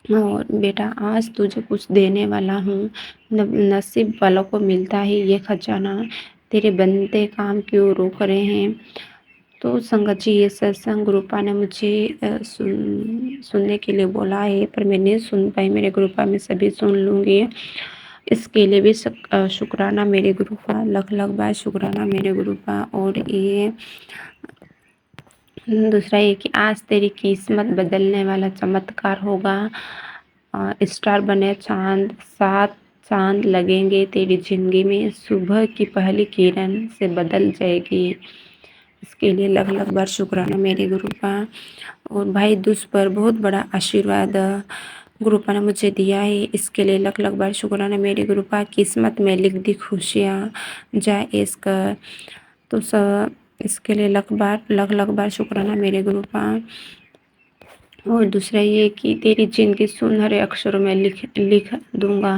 और बेटा आज तुझे कुछ देने वाला हूँ। नसीब वालों को मिलता है ये खजाना। तेरे बंदे काम क्यों रोक रहे हैं। तो संगत जी ये सत्संग गुरुपा ने मुझे सुनने के लिए बोला है, पर मैं नहीं सुन पाई मेरे गुरुपा। मैं सभी सुन लूँगी। इसके लिए भी शुक्राना मेरे गुरुपा, लख लख बार शुक्राना मेरे गुरुपा। और ये दूसरा ये कि आज तेरी किस्मत बदलने वाला चमत्कार होगा। स्टार बने चांद, 7 चांद लगेंगे तेरी जिंदगी में। सुबह की पहली किरण से बदल जाएगी। इसके लिए लख लख बार शुक्राना मेरे गुरुपा। और भाई दूज पर बहुत बड़ा आशीर्वाद गुरुपा ने मुझे दिया है। इसके लिए लख लख बार शुक्राना मेरे गुरुपा। किस्मत में लिख दी खुशियाँ, जा ऐश कर। तो इसके लिए लख लख बार शुक्राना मेरे गुरुपा। और दूसरा ये कि तेरी जिंदगी सुनहरे अक्षरों में लिख दूंगा।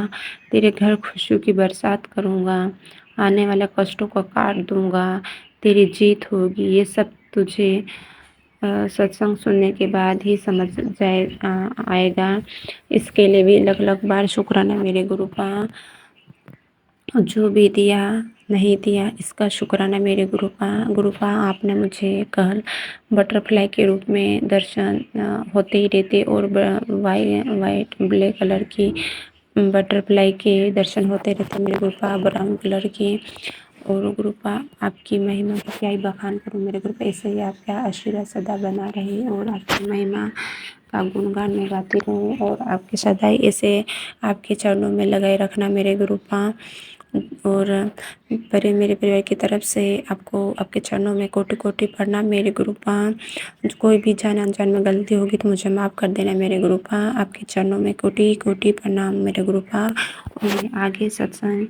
तेरे घर खुशियों की बरसात करूंगा। आने वाले कष्टों को काट दूंगा। तेरी जीत होगी। ये सब तुझे सत्संग सुनने के बाद ही समझ आएगा। इसके लिए भी लख लख बार शुक्राना मेरे गुरुपा। जो भी दिया नहीं दिया इसका शुक्राना मेरे गुरुपा। आपने मुझे कल बटरफ्लाई के रूप में दर्शन होते ही रहते और वाइट ब्लैक कलर की बटरफ्लाई के दर्शन होते रहते मेरे गुरुपा, ब्राउन कलर की। और गुरुपा आपकी महिमा का क्या ही बखान करूँ मेरे गुरुपा। ऐसे ही आपका आशीर्वाद सदा बना रहे और आपकी महिमा का गुणगान मैं गाती रहूँ और आपके सदा ही ऐसे आपके चरणों में लगाए रखना मेरे गुरुपा। और मेरे परिवार की तरफ से आपको आपके चरणों में कोटि कोटि प्रणाम मेरे गुरुपा। कोई भी जान अनजान में गलती होगी तो मुझे माफ़ कर देना मेरे गुरुपा। आपके चरणों में कोटि कोटि प्रणाम मेरे गुरुपा। और मैं आगे सत्संग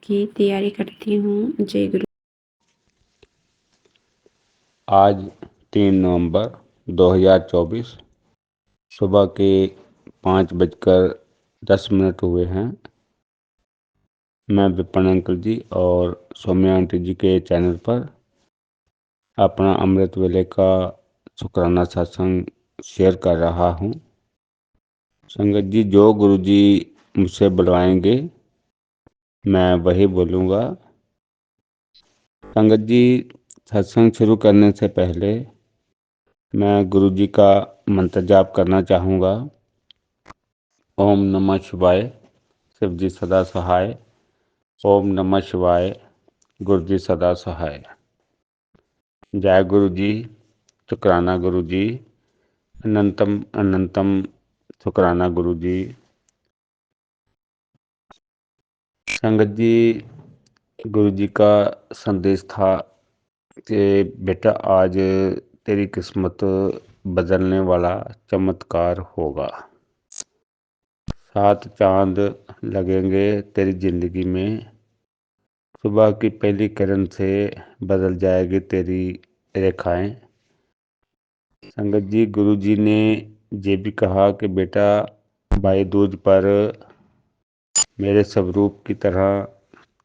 की तैयारी करती हूँ। जय गुरु।
आज 3 नवंबर 2024 सुबह के 5:10 हुए हैं। मैं विपिन अंकल जी और सौम्या आंटी जी के चैनल पर अपना अमृत वेले का शुक्राना सत्संग शेयर कर रहा हूँ। संगत जी, जो गुरु जी मुझसे बुलवाएंगे मैं वही बोलूँगा। संगत जी, सत्संग शुरू करने से पहले मैं गुरु जी का मंत्र जाप करना चाहूँगा। ओम नमः शिवाय, शिव जी सदा सहाय। ओम नमः शिवाय, गुरु जी सदा सहाय। जय गुरु जी, शुक्राना गुरु जी, अनंतम अनंतम शुक्राना गुरु जी। संगत जी, गुरु जी का संदेश था कि बेटा आज तेरी किस्मत बदलने वाला चमत्कार होगा। 7 चांद लगेंगे तेरी जिंदगी में। सुबह की पहली किरण से बदल जाएगी तेरी रेखाएं। संगत जी, गुरु जी ने ये भी कहा कि बेटा भाई दूज पर मेरे स्वरूप की तरह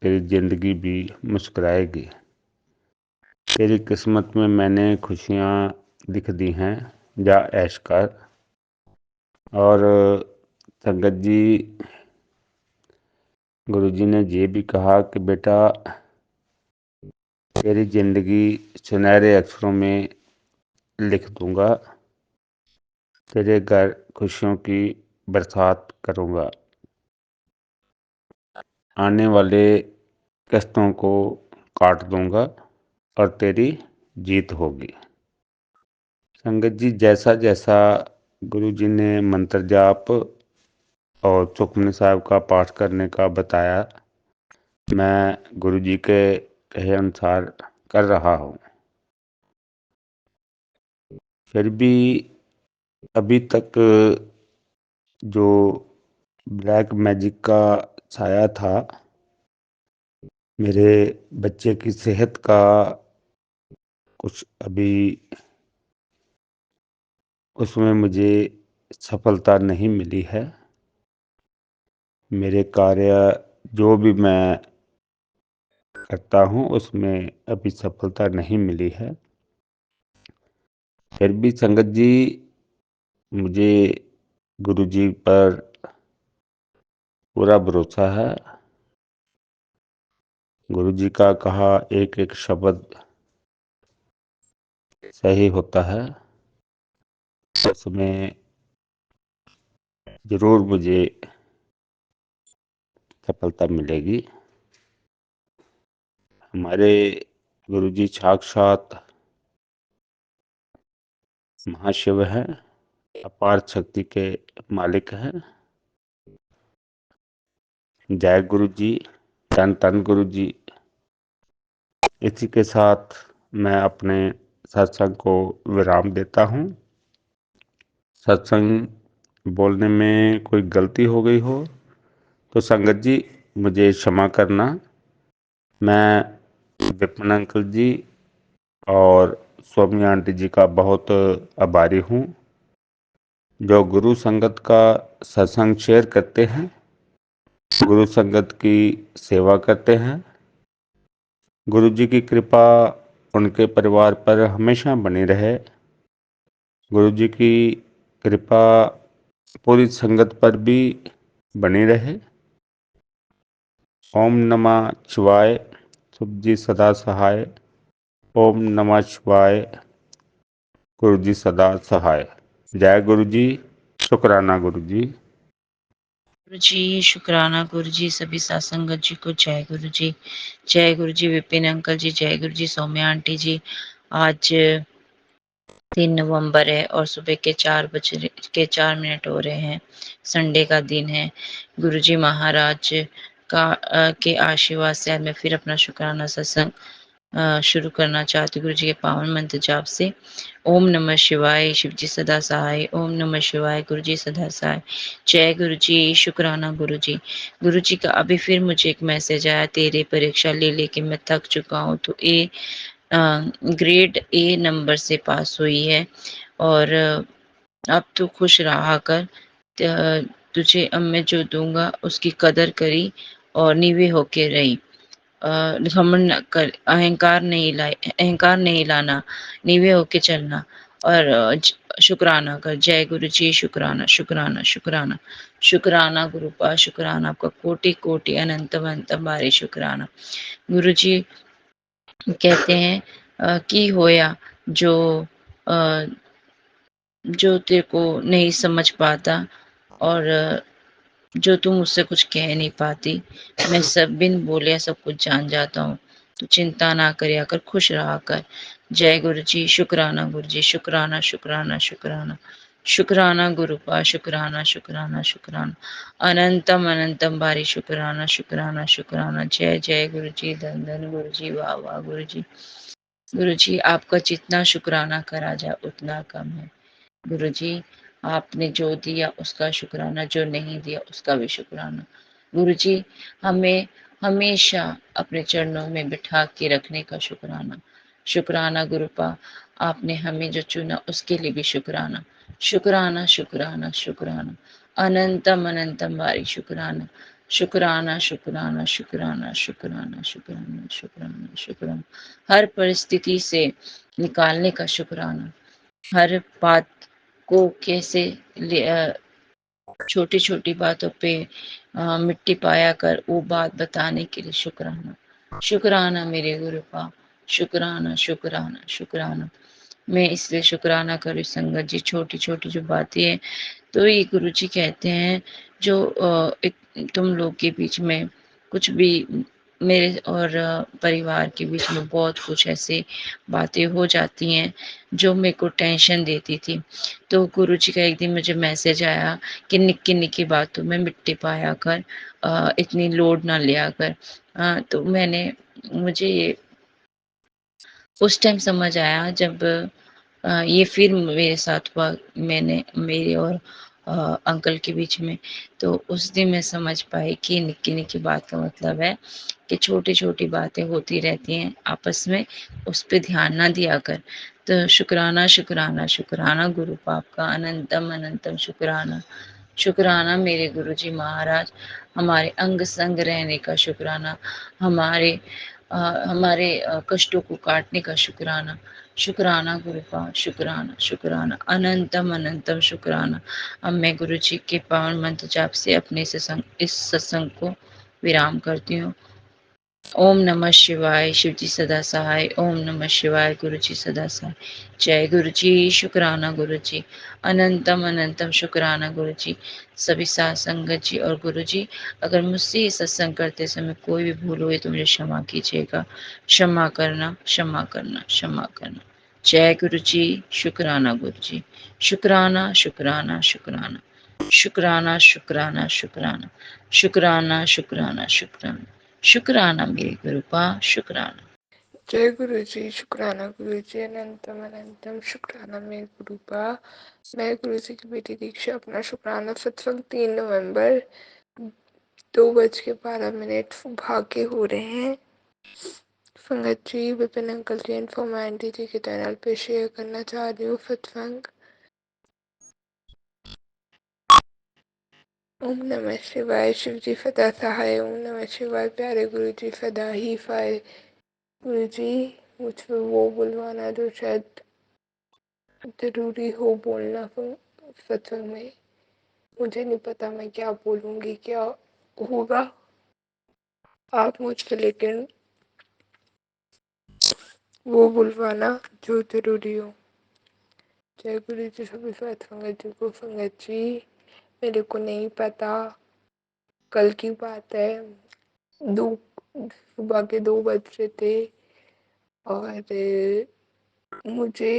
तेरी जिंदगी भी मुस्कुराएगी। तेरी किस्मत में मैंने खुशियाँ लिख दी हैं, जा ऐश कर। और संगत जी, गुरु जी ने ये भी कहा कि बेटा तेरी जिंदगी सुनहरे अक्षरों में लिख दूंगा, तेरे घर खुशियों की बरसात करूंगा, आने वाले कष्टों को काट दूंगा और तेरी जीत होगी। संगत जी, जैसा जैसा गुरु जी ने मंत्र जाप और सुखमनी साहब का पाठ करने का बताया, मैं गुरु जी के कहे अनुसार कर रहा हूँ। फिर भी अभी तक जो ब्लैक मैजिक का छाया था, मेरे बच्चे की सेहत का कुछ अभी उसमें मुझे सफलता नहीं मिली है। मेरे कार्य जो भी मैं करता हूँ उसमें अभी सफलता नहीं मिली है। फिर भी संगत जी, मुझे गुरु जी पर पूरा भरोसा है। गुरु जी का कहा एक एक शब्द सही होता है, उसमें जरूर मुझे सफलता मिलेगी। हमारे गुरु जी साक्षात महाशिव हैं, अपार शक्ति के मालिक हैं। जय गुरु जी, धन धन गुरु जी। इसी के साथ मैं अपने सत्संग को विराम देता हूँ। सत्संग बोलने में कोई गलती हो गई हो तो संगत जी मुझे क्षमा करना। मैं विपिन अंकल जी और स्वामी आंटी जी का बहुत आभारी हूँ, जो गुरु संगत का सत्संग शेयर करते हैं, गुरु संगत की सेवा करते हैं। गुरु जी की कृपा उनके परिवार पर हमेशा बनी रहे। गुरु जी की कृपा पूरी संगत पर भी बनी रहे। ओम नमः शिवाय। शुभ जी सदा सहाय। ओम नमः शिवाय। गुरु जी सदा सहाय। जय गुरु जी। शुक्राना गुरु जी।
गुरु जी शुक्राना गुरु जी, सभी सत्संगत जी को जय गुरु जी। जय गुरु जी विपिन अंकल जी, जय गुरु जी सौम्या आंटी जी। आज 3 नवंबर है और सुबह के 4 हो रहे हैं। संडे का दिन है। गुरु जी महाराज के आशीर्वाद से आज मैं फिर अपना शुक्राना सत्संग शुरू करना चाहती हूँ गुरु जी के पावन मंत्र जाप से। ओम नमः शिवाय। शिव जी सदा सहाय। ओम नमः शिवाय। गुरु जी सदा सहाय। जय गुरु जी। शुक्राना गुरु जी। गुरु जी का अभी फिर मुझे एक मैसेज आया, तेरे परीक्षा ले लेके मैं थक चुका हूँ। तो ग्रेड ए नंबर से पास हुई है और अब तू खुश रहा कर। तुझे अब मैं जो दूंगा उसकी कदर करी और नीवे होके रही। घमंड न कर, अहंकार नहीं लाना, नीवे होके चलना और शुक्राना कर। जय गुरु जी। शुक्राना शुक्राना शुक्राना शुक्राना गुरुपा। शुक्राना आपका कोटि कोटि अनंत अनंत बारी शुक्राना। गुरु जी कहते हैं कि होया जो जो तेरे को नहीं समझ पाता और जो तू मुझसे कुछ कह नहीं पाती, मैं सब बिन बोले सब कुछ जान जाता हूँ। तो चिंता ना करिया कर, खुश रहा कर। जय गुरु जी। शुक्राना गुरु जी। शुक्राना शुक्राना शुक्राना शुक्राना गुरुपा। शुक्राना शुक्राना शुक्राना अनंतम अनंतम बारी शुक्राना शुक्राना शुक्राना। जय जय गुरु जी। धन धन गुरु जी। वाह वाह गुरु जी। गुरु जी आपका जितना शुक्राना करा जाए उतना कम है। गुरु जी आपने जो दिया उसका शुक्राना, जो नहीं दिया उसका भी शुक्राना। गुरु जी हमें हमेशा अपने चरणों में बिठा के रखने का शुक्राना। शुक्राना गुरुपा। आपने हमें जो चुना उसके लिए भी शुक्राना। शुक्राना शुक्राना शुक्राना अनंतम अनंतम बारी शुक्राना। शुक्राना शुक्राना शुक्राना शुक्राना शुक्राना शुक्राना शुक्राना। हर परिस्थिति से निकालने का शुक्राना। हर बात को कैसे छोटी छोटी बातों पे मिट्टी पाया कर वो बात बताने के लिए शुक्राना। शुक्राना मेरे गुरुपा। शुक्राना शुक्राना शुक्राना। मैं इसलिए शुक्राना करूँ संगत जी, छोटी-छोटी जो बातें हैं, तो ये गुरुजी कहते हैं जो तुम लोग के बीच में कुछ भी मेरे और परिवार के बीच में बहुत कुछ ऐसे बातें हो जाती हैं, जो मेरे को टेंशन देती थी। तो गुरुजी का एक दिन मुझे मैसेज आया कि निक्की-निक्की बातों में मिट्टी पाया कर, इतनी लोड ना लिया कर। तो मुझे ये उस टाइम समझ आया जब ये फिर मेरे साथ हुआ, मेरे और अंकल के बीच में। तो उस दिन मैं समझ पाई कि निक्की-निक्की बात का मतलब है कि छोटी-छोटी बातें होती रहती हैं आपस में, उस पे ध्यान ना दिया कर। तो शुक्राना, शुक्राना, शुक्राना गुरु पाप का अनंतम अनंतम शुक्राना। शुक्राना मेरे गुरुजी महाराज, हमारे अंग संग रहने का शुक्राना, हमारे कष्टों को काटने का शुक्राना। शुक्राना गुरुपाद, शुक्राना, शुक्राना, अनंतम अनंतम शुक्राना। अब मैं गुरुजी के पावन मंत्र जाप से अपने इस सत्संग को विराम करती हूँ। ओम नमः शिवाय, शिव जी सदा सहाय। ओम नमः शिवाय, गुरु जी सदा सहाय। जय गुरु जी, शुक्राना गुरु जी, अनंतम अनंतम शुक्राना गुरु जी, सभी साथ संगत जी और गुरु जी। अगर मुझसे ये सत्संग करते समय कोई भी भूल हुई तो मुझे क्षमा कीजिएगा। क्षमा करना, क्षमा करना, क्षमा करना। जय गुरु जी, शुक्राना गुरु जी, शुक्राना शुक्राना शुक्राना, शुक्राना शुक्राना शुक्राना, शुक्राना शुक्राना शुक्राना, शुक्राना मेरे गुरुपा, शुक्राना।
जय गुरु जी, शुक्राना गुरु जी, अनंतम अनंतम शुक्राना मेरे गुरुपा। मैं गुरु जी की बेटी दीक्षा, अपना शुक्राना सत्संग 3 नवंबर 2:12 भाग्य हो रहे हैं। संगत जी, विपिन अंकल जी एंड फॉर्मा आंटी जी के चैनल पे शेयर करना चाह रही हूँ सत्संग। ओम नमः शिवाय, शिव जी सदा सहाय। ओम नमः शिवाय, प्यारे गुरु जी सदा ही फाय। गुरु जी, मुझ पे वो बुलवाना जो शायद जरूरी हो बोलना सत्संग में। मुझे नहीं पता मैं क्या बोलूँगी, क्या होगा। आप मुझ पे लेकिन वो बुलवाना जो जरूरी हो। जय गुरु जी, सभी साथ संगत जी को। संगत जी, मेरे को नहीं पता, कल की बात है, दो सुबह के 2 बज रहे थे और मुझे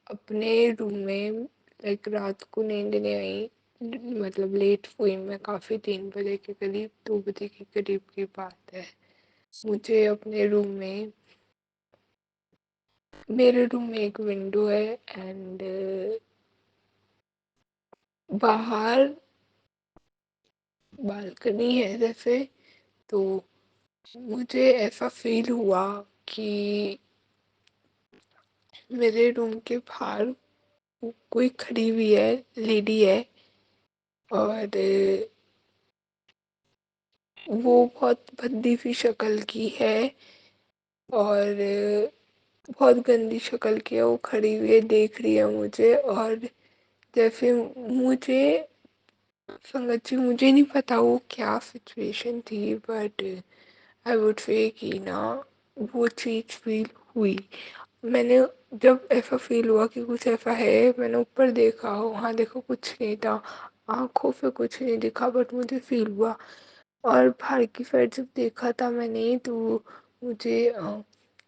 अपने रूम में लाइक रात को नींद नहीं आई, मतलब लेट हुई मैं काफ़ी, 3 बजे के करीब, 2 बजे के करीब की बात है। मुझे अपने रूम में, मेरे रूम में एक विंडो है एंड बाहर बालकनी है जैसे, तो मुझे ऐसा फील हुआ कि मेरे रूम के बाहर कोई खड़ी हुई है, लेडी है, और वो बहुत भद्दी सी शक्ल की है और बहुत गंदी शक्ल की है। वो खड़ी हुई है, देख रही है मुझे, और जैसे मुझे, संगत जी मुझे नहीं पता वो क्या सिचुएशन थी, बट आई वुड से कि ना वो चीज़ फील हुई। मैंने, जब ऐसा फील हुआ कि कुछ ऐसा है, मैंने ऊपर देखा, वहाँ देखो कुछ नहीं था, आँखों से कुछ नहीं दिखा, बट मुझे फील हुआ। और बाहर की साइड जब देखा था मैंने, तो मुझे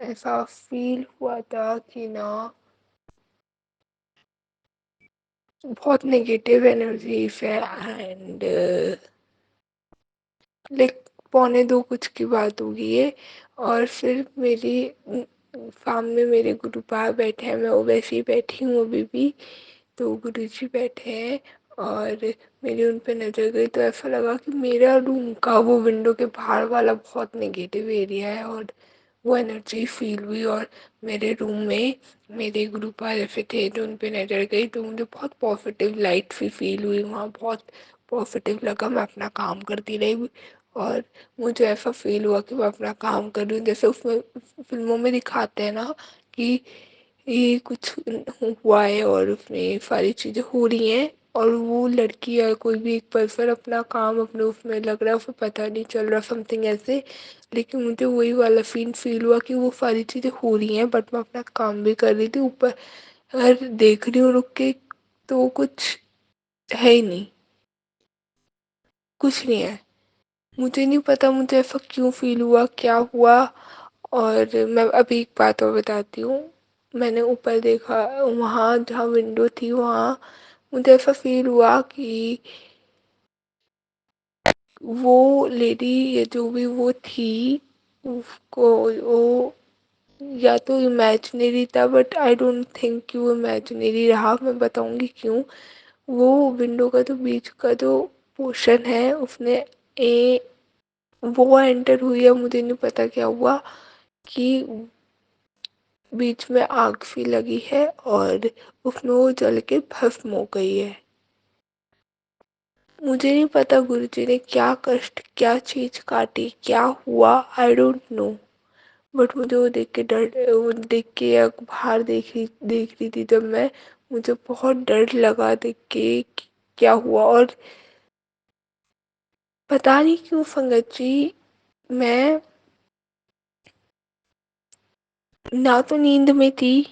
ऐसा फील हुआ था कि ना बहुत नेगेटिव एनर्जी है एंड लाइक 1:45 कुछ की बात होगी ये। और फिर मेरी सामने मेरे गुरुपा बैठे हैं, मैं वो वैसे ही बैठी हूँ अभी भी, तो गुरुजी बैठे हैं और मेरी उन पे नज़र गई, तो ऐसा लगा कि मेरा रूम का वो विंडो के बाहर वाला बहुत नेगेटिव एरिया है, और वो एनर्जी फील हुई। और मेरे रूम में मेरे गुरुपा जैसे थे, तो उन पे नज़र गई, तो मुझे बहुत पॉजिटिव लाइट सी फील हुई वहाँ, बहुत पॉजिटिव लगा। मैं अपना काम करती रही और मुझे ऐसा फील हुआ कि मैं अपना काम कर रही हूँ, जैसे उसमें फिल्मों में दिखाते हैं ना कि ये कुछ हुआ है और उसमें सारी चीज़ें हो रही हैं, और वो लड़की या कोई भी एक पर्सन अपना काम अपने उसमें लग रहा है, उसे पता नहीं चल रहा, समथिंग ऐसे। लेकिन मुझे वही वाला फील हुआ कि वो सारी चीज़ें हो रही हैं, बट मैं अपना काम भी कर रही थी, ऊपर और देख रही हूँ रुक के तो कुछ है ही नहीं, कुछ नहीं है। मुझे नहीं पता मुझे ऐसा क्यों फ़ील हुआ, क्या हुआ। और मैं अभी एक बात और बताती हूँ। मैंने ऊपर देखा, वहाँ जहाँ विंडो थी वहाँ मुझे ऐसा फ़ील हुआ कि वो लेडी या जो भी वो थी, उसको वो या तो इमेजिनरी था, बट आई डोंट थिंक कि वो इमेजिनरी रहा। मैं बताऊंगी क्यों। वो विंडो का जो बीच का जो पोर्शन है उसने ए वो एंटर हुई है, मुझे नहीं पता क्या हुआ कि बीच में आग सी लगी है और उसमें वो जल के भस्म हो गई है। मुझे नहीं पता गुरुजी ने क्या कष्ट, क्या चीज काटी, क्या हुआ, आई डोंट नो। बट मुझे वो देख के डर, वो देख के या बाहर देख रही थी जब मैं, मुझे बहुत डर लगा देख के कि क्या हुआ। और पता नहीं क्यों संगत जी, मैं ना तो नींद में थी,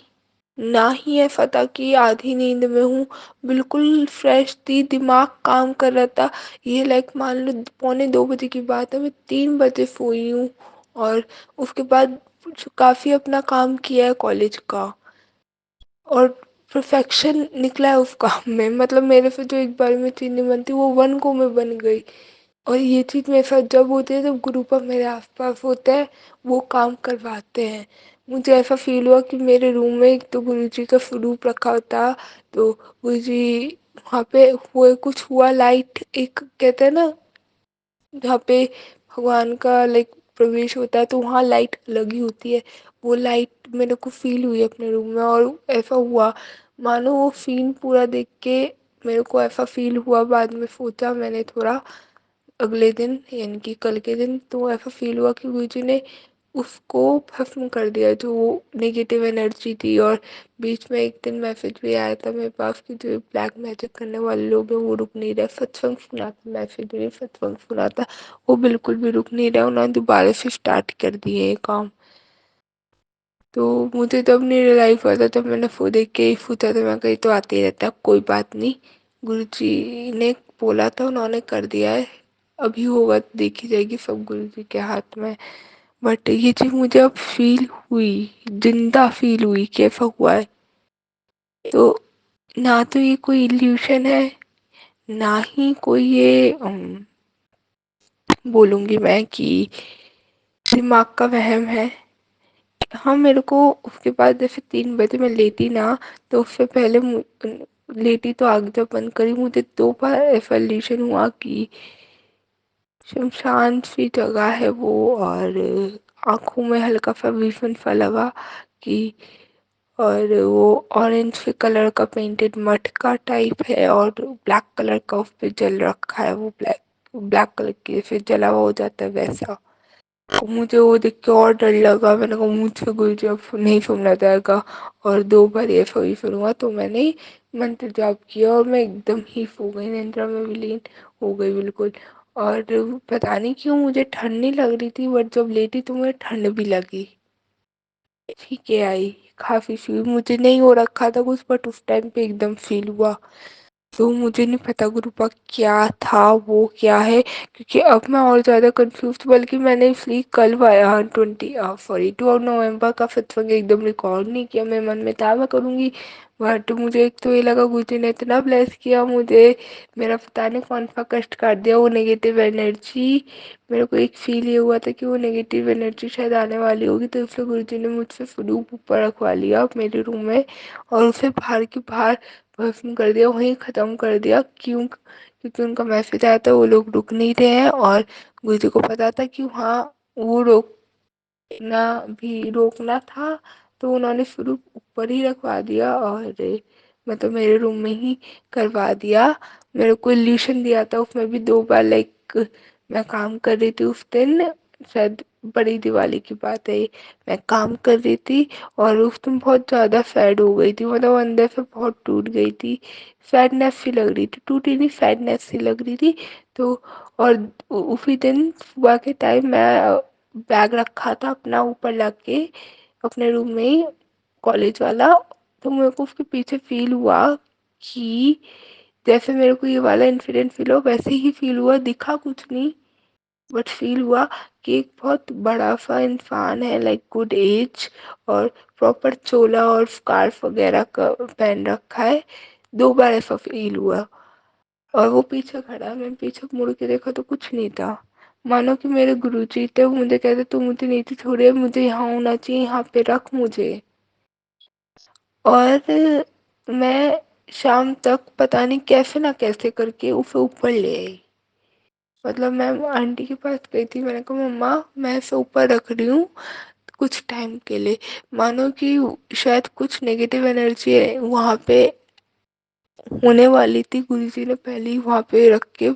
ना ही ऐसा था कि आधी नींद में हूँ। बिल्कुल फ्रेश थी, दिमाग काम कर रहा था। ये लाइक मान लो 1:45 की बात है, मैं 3 बजे सोई हूँ। और उसके बाद काफ़ी अपना काम किया है कॉलेज का, और परफेक्शन निकला है उस काम में। मतलब मेरे से जो एक बार में चीज़ नहीं बनती वो 1 को में बन गई। और ये चीज़ मेरे साथ जब होती है जब गुरु पर मेरे आसपास होते हैं, वो काम करवाते हैं। मुझे ऐसा फील हुआ कि मेरे रूम में एक तो गुरु जी का स्वरूप रखा था, तो गुरु जी वहाँ पे हुए, कुछ हुआ, लाइट एक कहते हैं ना जहाँ पे भगवान का लाइक प्रवेश होता है तो वहाँ लाइट लगी होती है। वो लाइट मेरे को फील हुई अपने रूम में, और ऐसा हुआ मानो वो सीन पूरा देख के मेरे को ऐसा फील हुआ। बाद में सोचा मैंने थोड़ा, अगले दिन यानी कि कल के दिन, तो ऐसा फील हुआ कि गुरुजी ने उसको भस्म कर दिया, जो नेगेटिव एनर्जी थी। और बीच में एक दिन मैसेज भी आया था मेरे पास कि जो ब्लैक मैजिक करने वाले लोग हैं वो रुक नहीं रहे। सत्संग सुना था, मैसेज नहीं, सत्संग सुना था, वो बिल्कुल भी रुक नहीं रहा। उन्होंने दोबारा से स्टार्ट कर दिए ये काम। तो मुझे तब नहीं रियलाइज हुआ था, तब मैंने वो देख के ही सोचा था, मैं कहीं तो आते ही रहता है, कोई बात नहीं, गुरुजी ने बोला था उन्होंने कर दिया है, अभी होगा तो देखी जाएगी, सब गुरुजी के हाथ में। बट ये चीज़ मुझे अब फील हुई, जिंदा फील हुई कि ऐसा हुआ है। तो ना तो ये कोई इल्यूशन है, ना ही कोई ये बोलूँगी मैं कि दिमाग का वहम है। हाँ, मेरे को उसके बाद जैसे 3 बजे मैं लेटी ना, तो उससे पहले लेटी तो आग जब बंद करी, मुझे 2 बार ऐसा इल्यूशन हुआ कि शमशान सी जगह है वो, और आँखों में हल्का सा विज़न सा लगा कि, और वो ऑरेंज के कलर का पेंटेड मटका टाइप है और ब्लैक कलर का उस पे जल रखा है, वो ब्लैक ब्लैक कलर की फिर जला हुआ हो जाता है वैसा। तो मुझे वो देख के और डर लगा, मैंने कहा मुझसे गुरुजी अब नहीं सुनना जाएगा। और 2 बार ऐसा ही हुआ तो मैंने मंत्र जाप किया और मैं एकदम ही सो गई, निद्रा में विलीन हो गई बिल्कुल। और पता नहीं क्यों मुझे ठंड नहीं लग रही थी, बट जब लेटी तो मुझे ठंड भी लगी। ठीक है, आई काफ़ी फील मुझे नहीं हो रखा था कुछ, बट उस टाइम पे एकदम फील हुआ। तो मुझे नहीं पता गुरुपा क्या था, वो क्या है, क्योंकि अब मैं और ज़्यादा कंफ्यूज, बल्कि मैंने इसलिए कल 2 नवंबर का सत्संग एकदम रिकॉर्ड नहीं किया। मेरे मन में था मैं करूँगी, बट मुझे एक तो ये लगा गुरुजी ने इतना ब्लेस किया मुझे, मेरा पता नहीं कौन सा कष्ट काट दिया, वो नेगेटिव एनर्जी। मेरे को एक फील ये हुआ था कि वो नेगेटिव एनर्जी शायद आने वाली होगी, तो इसलिए गुरुजी ने मुझसे स्वरूप ऊपर रखवा लिया मेरे रूम में, और उसे बाहर की बाहर भस्म कर दिया, वहीं ख़त्म कर दिया। क्योंकि उनका मैसेज आया था वो लोग रुक नहीं रहे हैं, और गुरुजी को पता था कि वहाँ वो रोकना भी रोकना था, तो उन्होंने शुरू ऊपर ही रखवा दिया, और मतलब मेरे रूम में ही करवा दिया। मेरे को इल्यूशन दिया था उसमें भी 2 बार, लाइक मैं काम कर रही थी उस दिन, शायद बड़ी दिवाली की बात है ये। मैं काम कर रही थी और उस दिन बहुत ज़्यादा सैड हो गई थी, मतलब अंदर से बहुत टूट गई थी, सैडनेस सी लग रही थी, टूटी नहीं सैडनेस सी लग रही थी। तो और उसी दिन सुबह के टाइम मैं बैग रखा था अपना ऊपर ला के अपने रूम में ही, कॉलेज वाला, तो मेरे को उसके पीछे फ़ील हुआ कि जैसे मेरे को ये वाला इंसिडेंट फ़ील हुआ वैसे ही फ़ील हुआ, दिखा कुछ नहीं बट फ़ील हुआ कि एक बहुत बड़ा-सा इंसान है लाइक गुड एज और प्रॉपर चोला और स्कार्फ वगैरह का पहन रखा है। 2 बार ऐसा फ़ील हुआ और वो पीछे खड़ा है, मैंने पीछे मुड़ के देखा तो कुछ नहीं था। मानो कि मेरे गुरुजी थे, वो मुझे कहते तू मुझे नीचे छोड़िए, मुझे यहाँ होना चाहिए, यहाँ पे रख मुझे। और मैं शाम तक पता नहीं कैसे ना कैसे करके उसे ऊपर ले आई। मतलब मैं आंटी के पास गई थी, मैंने कहा मम्मा मैं इसे ऊपर रख रही हूँ कुछ टाइम के लिए। मानो कि शायद कुछ नेगेटिव एनर्जी है वहाँ पे होने वाली थी, गुरुजी ने पहले ही वहाँ पे रख के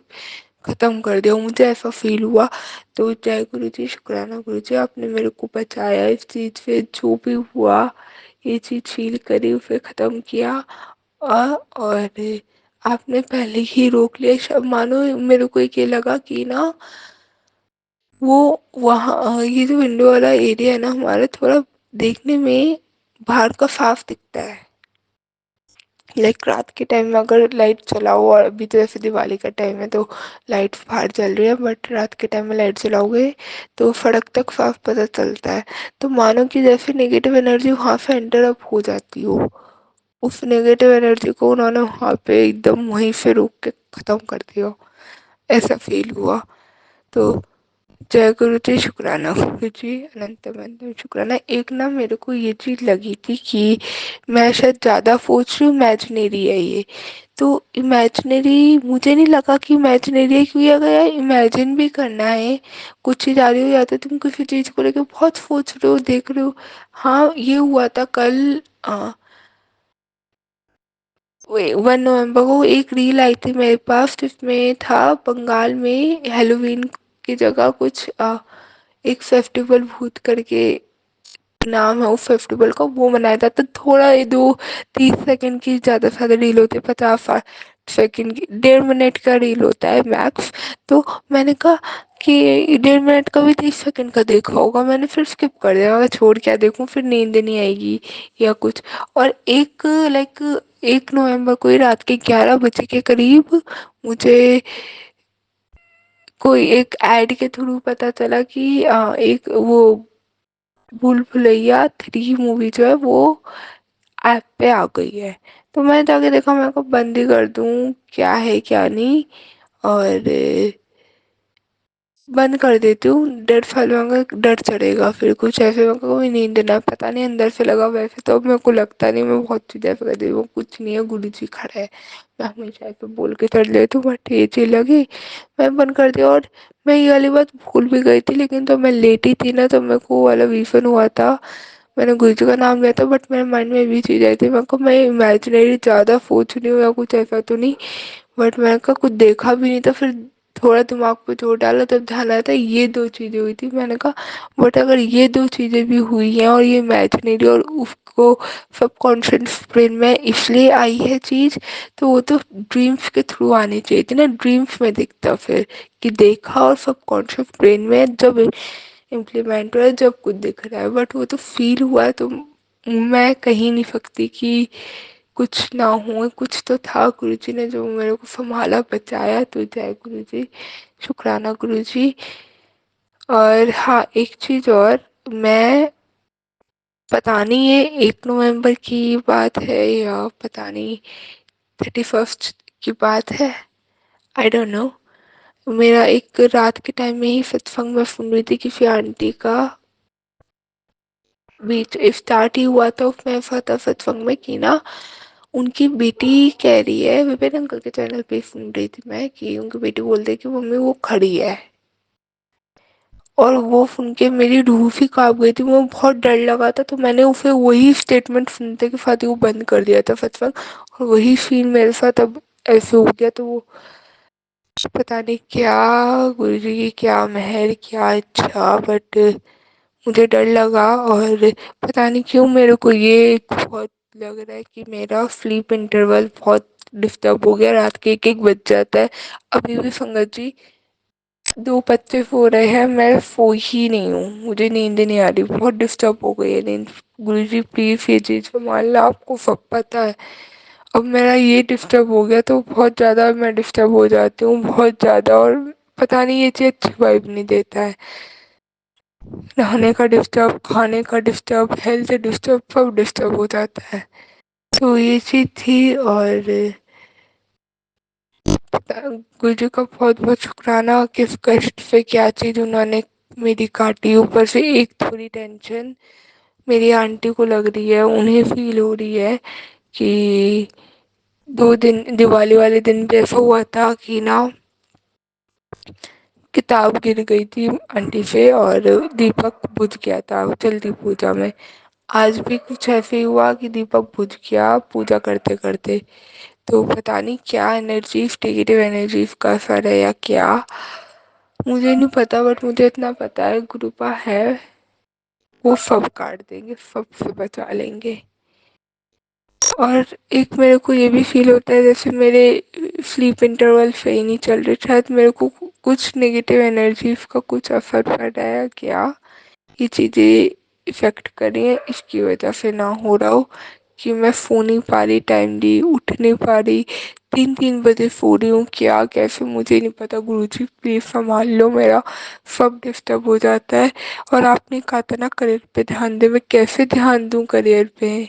ख़त्म कर दिया, मुझे ऐसा फ़ील हुआ। तो जय गुरुजी, शुक्राना गुरुजी, आपने मेरे को बचाया इस चीज़ से, जो भी हुआ ये चीज़ फ़ील करी उसे ख़त्म किया और आपने पहले ही रोक लिया। मानो मेरे को एक ये लगा कि ना वो वहाँ ये जो विंडो वाला एरिया है ना हमारा, थोड़ा देखने में बाहर का साफ दिखता है। लाइक रात के टाइम में अगर लाइट चलाओ, और अभी तो ऐसे दिवाली का टाइम है तो लाइट बाहर जल रही है, बट रात के टाइम में लाइट जलाओगे तो सड़क तक साफ पता चलता है। तो मानो कि जैसे नेगेटिव एनर्जी वहाँ से एंटर अप हो जाती हो, उस नेगेटिव एनर्जी को उन्होंने वहाँ पे एकदम वहीं से रोक के ख़त्म कर दिया, ऐसा फील हुआ। तो जय गुरु जी, शुक्राना गुरु जी, अनंत अनंत शुक्राना। एक ना मेरे को ये चीज़ लगी थी कि मैं शायद ज़्यादा सोच रही हूँ, इमेजिनरी है ये। तो इमेजिनरी मुझे नहीं लगा कि इमेजिनरी है, क्योंकि अगर इमेजिन भी करना है कुछ चीज़ आ रही हो, या तो तुम किसी चीज़ को लेकर बहुत सोच रहे हो, देख रहे हो। हाँ ये हुआ था कल 1 नवंबर को एक रील आई थी मेरे पास, जिसमें था बंगाल में हेलोवीन की जगह कुछ एक फेस्टिवल भूत करके नाम है उस फेस्टिवल का, वो मनाया जाता। थोड़ा ये 2-30 सेकंड की, ज़्यादा से ज़्यादा रील होती है, 50 सेकंड की, 1.5 मिनट का रील होता है मैक्स। तो मैंने कहा कि 1.5 मिनट का भी 30 सेकंड का देखा होगा, मैंने फिर स्किप कर दिया, मैं छोड़ क्या देखूँ, फिर नींद नहीं आएगी या कुछ। और एक लाइक 1 नवंबर को ही रात के 11 बजे के करीब मुझे कोई एक ऐड के थ्रू पता चला कि एक वो भूल भुलैया 3 मूवी जो है वो ऐप पे आ गई है। तो मैंने जाके देखा, मैं को बंद ही कर दूँ, क्या है क्या नहीं, और बंद कर देती हूँ। डर फलूँगा, डर चढ़ेगा फिर कुछ ऐसे, मेरे को कोई नींद ना, पता नहीं अंदर से लगा। वैसे तो अब मेरे को लगता नहीं, मैं बहुत चीज़ें ऐसे कर देती हूँ, कुछ नहीं है, गुरु जी खड़ा है, मैं हमेशा ऐसे बोल के चढ़ लेती हूँ, बट ये चीज़ लगी, मैं बंद कर दिया। और मैं ये वाली बात भूल भी गई थी, लेकिन तो मैं लेटी थी ना, तो मेरे को वो वाला विज़न हुआ था, मैंने गुरुजी का नाम लिया था, बट मेरे माइंड में भी चीज़ आई थी। मेरे को, मैं इमेजिनरी ज़्यादा सोच रही हूँ या कुछ ऐसा तो नहीं, बट मैंने कहा कुछ देखा भी नहीं था। फिर थोड़ा दिमाग पे जोर डाला, तब ध्यान आया था ये 2 चीज़ें हुई थी। मैंने कहा बट अगर ये 2 चीज़ें भी हुई हैं और ये इमेजिनरी, और उसको सबकॉन्शियस ब्रेन में इसलिए आई है चीज़, तो वो तो ड्रीम्स के थ्रू आनी चाहिए थी ना, ड्रीम्स में दिखता फिर कि देखा, और सबकॉन्शियस ब्रेन में जब इम्प्लीमेंट हुआ है, जब कुछ दिख रहा है। बट वो तो फील हुआ है, तो मैं कहीं नहीं सकती कि कुछ ना हो, कुछ तो था। गुरुजी ने जो मेरे को संभाला, बचाया, तो जय गुरुजी, शुक्राना गुरुजी। और हाँ एक चीज़ और, मैं पता नहीं ये 1 नवंबर की बात है या पता नहीं 31st की बात है, आई डोंट नो। मेरा एक रात के टाइम में ही सत्संग में सुन रही थी, किसी आंटी का बीच स्टार्ट ही हुआ था, उसमें ऐसा था सत्संग में कि ना उनकी बेटी कह रही है, विपिन अंकल के चैनल पे सुन रही थी मैं, कि उनकी बेटी बोलती है कि मम्मी वो खड़ी है। और वो सुन के मेरी रूह ही कांप गई थी, मुझे बहुत डर लगा था। तो मैंने उसे वही स्टेटमेंट सुनते के साथ ही वो बंद कर दिया था सत्संग, और वही सीन मेरे साथ अब ऐसे हो गया। तो वो पता नहीं क्या, गुरुजी की क्या मेहर, क्या इच्छा, बट मुझे डर लगा। और पता नहीं क्यों मेरे को ये बहुत लग रहा है कि मेरा स्लीप इंटरवल बहुत डिस्टर्ब हो गया, रात के 1-1 बज जाता है। अभी भी संगत जी 2 बच्चे सो रहे हैं, मैं सोई ही नहीं हूँ, मुझे नींद नहीं आ रही, बहुत डिस्टर्ब हो गई है नींद। गुरुजी प्लीज़ ये चीज़ सँभाल लो, आपको सब पता है। अब मेरा ये डिस्टर्ब हो गया तो बहुत ज़्यादा मैं डिस्टर्ब हो जाती हूँ, बहुत ज़्यादा, और पता नहीं ये चीज़ अच्छी वाइब नहीं देता है। नहाने का डिस्टर्ब, खाने का डिस्टर्ब, हेल्थ डिस्टर्ब, सब डिस्टर्ब हो जाता है। तो ये चीज़ थी, और गुरुजी का बहुत-बहुत शुक्राना कि इस कष्ट से क्या चीज़ उन्होंने मेरी काटी। ऊपर से एक थोड़ी टेंशन मेरी आंटी को लग रही है, उन्हें फ़ील हो रही है कि 2 दिन दिवाली वाले दिन भी ऐसा हुआ था कि ना किताब गिर गई थी आंटी से और दीपक बुझ गया था जल्दी पूजा में। आज भी कुछ ऐसे ही हुआ कि दीपक बुझ गया पूजा करते-करते। तो पता नहीं क्या एनर्जीज़, नेगेटिव एनर्जीज़ का असर है या क्या, मुझे नहीं पता, बट मुझे इतना पता है गुरुपा है, वो सब काट देंगे, सबसे बचा लेंगे। और एक मेरे को ये भी फ़ील होता है जैसे मेरे स्लीप इंटरवल सही नहीं चल रहे, शायद मेरे को कुछ नेगेटिव एनर्जीज़ का कुछ असर पड़ रहा है क्या? ये चीज़ें इफ़ेक्ट कर रही हैं, इसकी वजह से ना हो रहा हो कि मैं सो नहीं पा रही टाइमली, उठ नहीं पा रही, 3-3 बजे सो रही हूँ, क्या कैसे मुझे नहीं पता। गुरुजी प्लीज़ सँभाल लो मेरा, सब डिस्टर्ब हो जाता है। और आपने कहा था ना करियर पे ध्यान दें, मैं कैसे ध्यान दूँ करियर पे?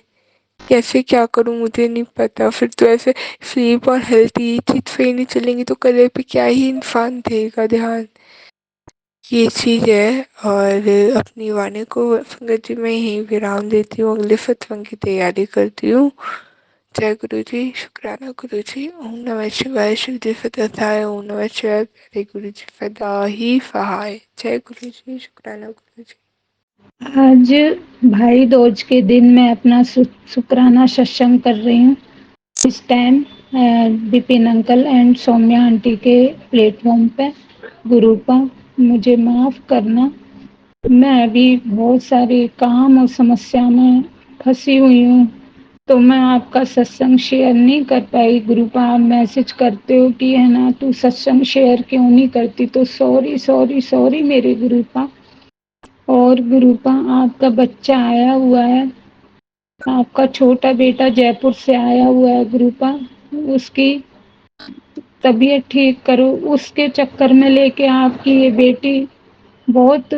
कैसे क्या करूँ मुझे नहीं पता। फिर तो ऐसे स्लीप और हेल्थ ये चीज़ सही नहीं चलेंगी तो करियर पे क्या ही इंसान देगा ध्यान। ये चीज़ है, और अपनी वाणी को संगत जी मैं यहीं विराम देती हूँ, अगले सत्संग की तैयारी करती हूँ। जय गुरु जी, शुक्राना गुरु जी। ओम नमः शिवाय, शिव जी सदाय, ओम नमः शिवाय, प्यारे गुरु जी सदा ही सहाय। जय गुरु जी, शुक्राना गुरु जी।
आज भाई दूज के दिन मैं अपना शुक्राना सत्संग कर रही हूँ। इस time Vipin uncle and Saumya aunty के प्लेटफॉर्म पे। गुरुपा मुझे माफ़ करना, मैं अभी बहुत सारे काम और समस्या में फंसी हुई हूँ, तो मैं आपका सत्संग शेयर नहीं कर पाई। गुरुपा आप मैसेज करते हो कि है ना तू सत्संग शेयर क्यों नहीं करती, तो सॉरी सॉरी सॉरी मेरे गुरुपा। और गुरुपा आपका बच्चा आया हुआ है, आपका छोटा बेटा जयपुर से आया हुआ है गुरुपा, उसकी तबीयत ठीक करो। उसके चक्कर में लेके आपकी ये बेटी बहुत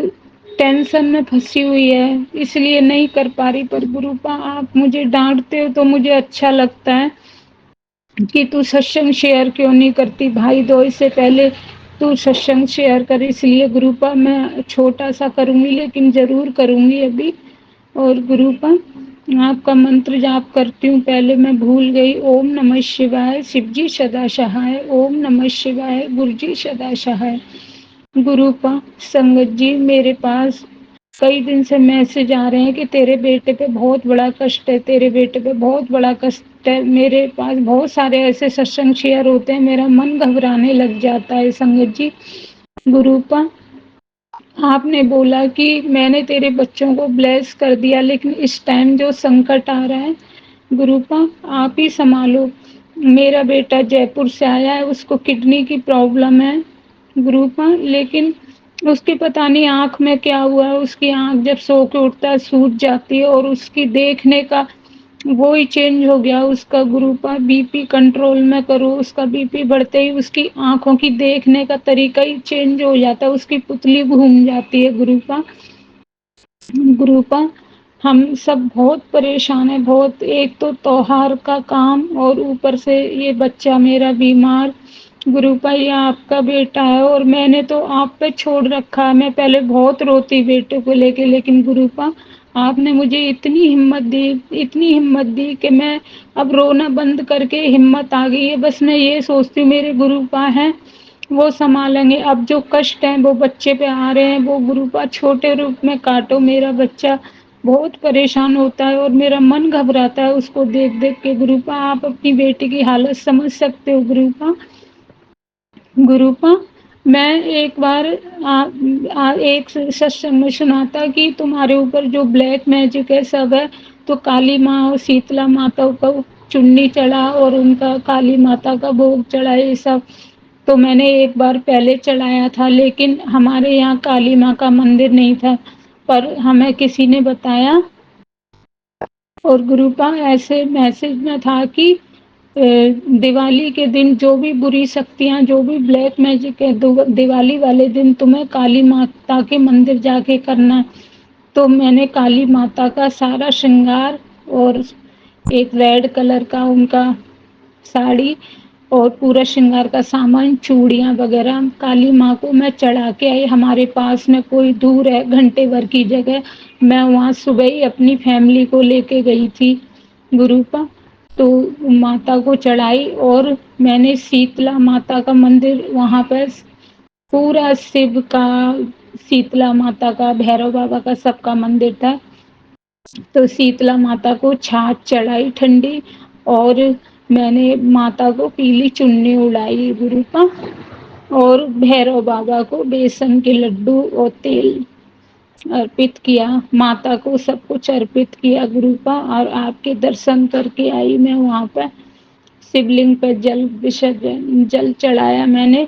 टेंशन में फंसी हुई है, इसलिए नहीं कर पा रही। पर गुरुपा आप मुझे डांटते हो तो मुझे अच्छा लगता है कि तू सत्संग शेयर क्यों नहीं करती। भाई दूज से पहले तू सत्संग शेयर कर, इसलिए गुरुपा मैं छोटा सा करूँगी लेकिन ज़रूर करूँगी अभी। और गुरुपा आपका मंत्र जाप करती हूँ, पहले मैं भूल गई। ओम नमः शिवाय, शिवजी सदा सहाय। ओम नमः शिवाय, गुरुजी सदा सहाय। गुरुपा संगत जी मेरे पास कई दिन से मैसेज आ रहे हैं कि तेरे बेटे पे बहुत बड़ा कष्ट है, तेरे बेटे पे बहुत बड़ा कष्ट है। मेरे पास बहुत सारे ऐसे सत्संग शेयर होते हैं, मेरा मन घबराने लग जाता है संगत जी। गुरुपा आपने बोला कि मैंने तेरे बच्चों को ब्लेस कर दिया, लेकिन इस टाइम जो संकट आ रहा है गुरुपा आप ही संभालो। मेरा बेटा जयपुर से आया है, उसको किडनी की प्रॉब्लम है गुरुपा, लेकिन उसकी पता नहीं आँख में क्या हुआ है, उसकी आँख जब सो के उठता है सूज जाती है, और उसकी देखने का वो ही चेंज हो गया उसका गुरुपा। बीपी कंट्रोल में करो, उसका बीपी बढ़ते ही उसकी आँखों की देखने का तरीका ही चेंज हो जाता है, उसकी पुतली घूम जाती है गुरुपा। गुरुपा हम सब बहुत परेशान है, बहुत। एक तो त्योहार का काम और ऊपर से ये बच्चा मेरा बीमार। गुरुपा ये आपका बेटा है और मैंने तो आप पे छोड़ रखा है। मैं पहले बहुत रोती बेटे को लेके, लेकिन गुरुपा आपने मुझे इतनी हिम्मत दी कि मैं अब रोना बंद करके हिम्मत आ गई है। बस मैं ये सोचती हूँ मेरे गुरुपा हैं वो संभालेंगे। अब जो कष्ट हैं वो बच्चे पे आ रहे हैं, वो गुरुपा छोटे रूप में काटो। मेरा बच्चा बहुत परेशान होता है और मेरा मन घबराता है उसको देख देख के। गुरुपा आप अपनी बेटी की हालत समझ सकते हो गुरुपा। गुरुपा मैं एक बार एक सत्संग में सुना था कि तुम्हारे ऊपर जो ब्लैक मैजिक है सब है, तो काली माँ और शीतला माता को चुन्नी चढ़ा और उनका काली माता का भोग चढ़ा, ये सब तो मैंने एक बार पहले चढ़ाया था, लेकिन हमारे यहाँ काली माँ का मंदिर नहीं था, पर हमें किसी ने बताया और गुरुपा ऐसे मैसेज में था कि दिवाली के दिन जो भी बुरी शक्तियाँ, जो भी ब्लैक मैजिक है, दिवाली वाले दिन तुम्हें काली माता के मंदिर जाके करना है। तो मैंने काली माता का सारा श्रृंगार और एक रेड कलर का उनका साड़ी और पूरा श्रृंगार का सामान, चूड़ियाँ वगैरह काली माँ को मैं चढ़ा के आई। हमारे पास में कोई दूर है, घंटे भर की जगह, मैं वहाँ सुबह ही अपनी फैमिली को लेके गई थी गुरुपा। तो माता को चढ़ाई और मैंने शीतला माता का मंदिर वहाँ पर पूरा शिव का, शीतला माता का, भैरव बाबा का, सबका मंदिर था। तो शीतला माता को छाछ चढ़ाई ठंडी और मैंने माता को पीली चुन्नी उड़ाई गुरुपा और भैरव बाबा को बेसन के लड्डू और तेल अर्पित किया। माता को सब कुछ अर्पित किया गुरुपा और आपके दर्शन करके आई मैं वहाँ पर। शिवलिंग पर जल विसर्जन, जल चढ़ाया मैंने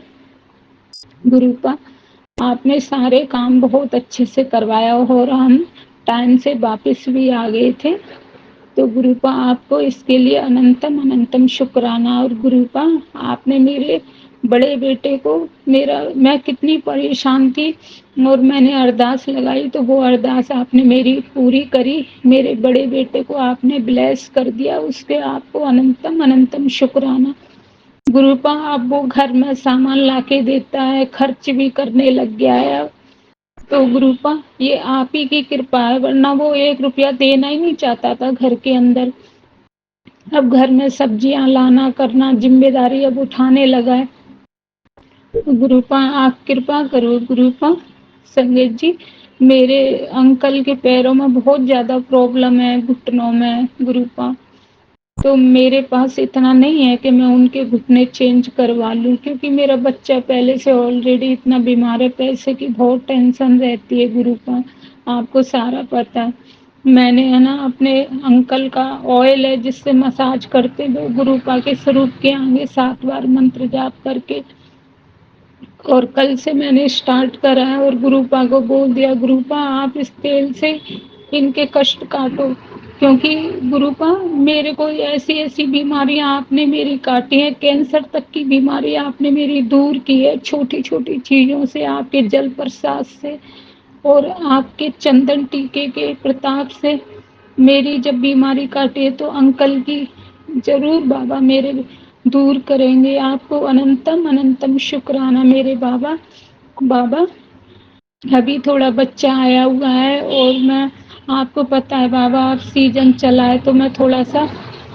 गुरुपा। आपने सारे काम बहुत अच्छे से करवाया और हम टाइम से वापस भी आ गए थे। तो गुरुपा आपको इसके लिए अनंतम अनंतम शुक्राना। और गुरुपा आपने मेरे बड़े बेटे को, मैं कितनी परेशान थी और मैंने अरदास लगाई तो वो अरदास आपने मेरी पूरी करी। मेरे बड़े बेटे को आपने ब्लेस कर दिया, उसके आपको अनंतम अनंतम शुक्राना गुरुपा। अब वो घर में सामान लाके देता है, खर्च भी करने लग गया है। तो गुरुपा ये आप ही की कृपा है, वरना वो 1 रुपया देना ही नहीं चाहता था घर के अंदर। अब घर में सब्जियां लाना करना जिम्मेदारी अब उठाने लगा है। गुरुपा आप कृपा करो गुरुपा। संगीत जी, मेरे अंकल के पैरों में बहुत ज्यादा प्रॉब्लम है, घुटनों में गुरुपा। तो मेरे पास इतना नहीं है कि मैं उनके घुटने चेंज करवा लूं, क्योंकि मेरा बच्चा पहले से ऑलरेडी इतना बीमार है, पैसे की बहुत टेंशन रहती है गुरुपा, आपको सारा पता है। मैंने है ना अपने अंकल का ऑयल है जिससे मसाज करते हुए गुरुपा के स्वरूप के आगे 7 बार मंत्र जाप करके, और कल से मैंने स्टार्ट करा है और गुरुपा को बोल दिया गुरुपा आप इस तेल से इनके कष्ट काटो, क्योंकि गुरुपा मेरे को ऐसी ऐसी बीमारियां आपने मेरी काटी है, कैंसर तक की बीमारी आपने मेरी दूर की है, छोटी छोटी चीजों से, आपके जल प्रसाद से और आपके चंदन टीके के प्रताप से मेरी जब बीमारी काटी है, तो अंकल की जरूर बाबा मेरे दूर करेंगे। आपको अनंतम अनंतम शुक्राना मेरे बाबा। बाबा अभी थोड़ा बच्चा आया हुआ है और मैं, आपको पता है बाबा अब सीजन चला है तो मैं थोड़ा सा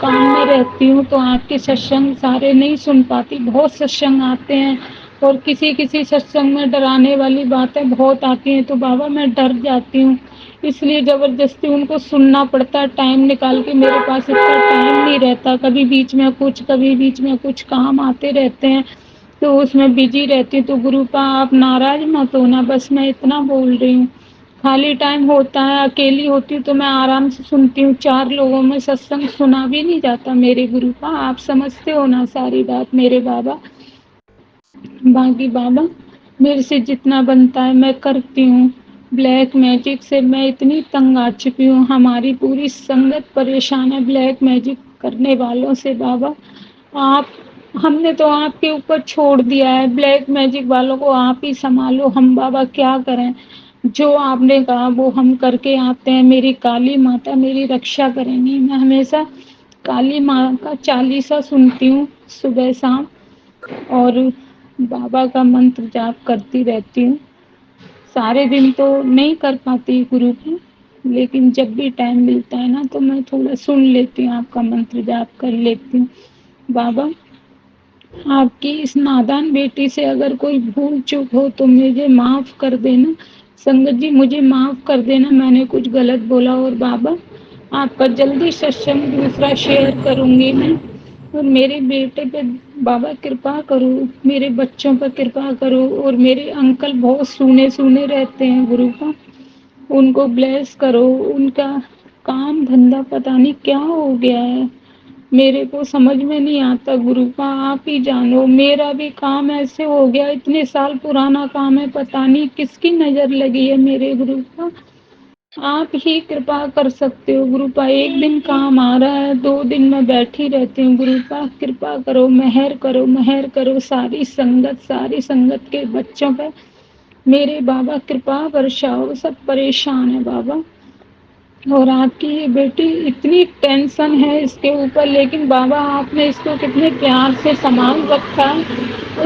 काम में रहती हूँ, तो आपके सत्संग सारे नहीं सुन पाती। बहुत सत्संग आते हैं और किसी किसी सत्संग में डराने वाली बातें बहुत आती हैं, तो बाबा मैं डर जाती हूँ, इसलिए जबरदस्ती उनको सुनना पड़ता है। टाइम निकाल के मेरे पास इतना टाइम नहीं रहता, कभी बीच में कुछ, कभी बीच में कुछ काम आते रहते हैं, तो उसमें बिजी रहती हूँ। तो गुरुपा आप नाराज मत होना, बस मैं इतना बोल रही हूँ। खाली टाइम होता है, अकेली होती हूँ तो मैं आराम से सुनती हूँ, 4 लोगों में सत्संग सुना भी नहीं जाता मेरे गुरुपा, आप समझते हो ना सारी बात मेरे बाबा। बाकी बाबा मेरे से जितना बनता है मैं करती हूँ। ब्लैक मैजिक से मैं इतनी तंग आ चुकी हूँ, हमारी पूरी संगत परेशान है ब्लैक मैजिक करने वालों से बाबा। आप, हमने तो आपके ऊपर छोड़ दिया है, ब्लैक मैजिक वालों को आप ही संभालो, हम बाबा क्या करें, जो आपने कहा वो हम करके आते हैं। मेरी काली माता मेरी रक्षा करेंगी। मैं हमेशा काली माँ का चालीसा सुनती हूँ सुबह शाम और बाबा का मंत्र जाप करती रहती हूँ। सारे दिन तो नहीं कर पाती गुरु की, लेकिन जब भी टाइम मिलता है ना तो मैं थोड़ा सुन लेती हूँ, आपका मंत्र जाप कर लेती हूँ। बाबा आपकी इस नादान बेटी से अगर कोई भूल चूक हो तो मुझे माफ कर देना। संगत जी मुझे माफ कर देना, मैंने कुछ गलत बोला। और बाबा आपका जल्दी सत्संग दूसरा शेयर करूंगी मैं। और मेरे बेटे पे बाबा कृपा करो, मेरे बच्चों पर कृपा करो, और मेरे अंकल बहुत सूने सूने रहते हैं गुरु का, उनको ब्लेस करो। उनका काम धंधा पता नहीं क्या हो गया है, मेरे को समझ में नहीं आता गुरुपा, आप ही जानो। मेरा भी काम ऐसे हो गया, इतने साल पुराना काम है, पता नहीं किसकी नज़र लगी है मेरे गुरुपा। आप ही कृपा कर सकते हो गुरुपा। एक दिन काम आ रहा है, 2 दिन मैं बैठी रहती हूँ गुरुपा। कृपा करो, मेहर करो, मेहर करो सारी संगत के बच्चों पर मेरे बाबा कृपा वर्षाओ। सब परेशान है बाबा, और आपकी ये बेटी इतनी टेंशन है इसके ऊपर, लेकिन बाबा आपने इसको कितने प्यार से संभाल रखा है,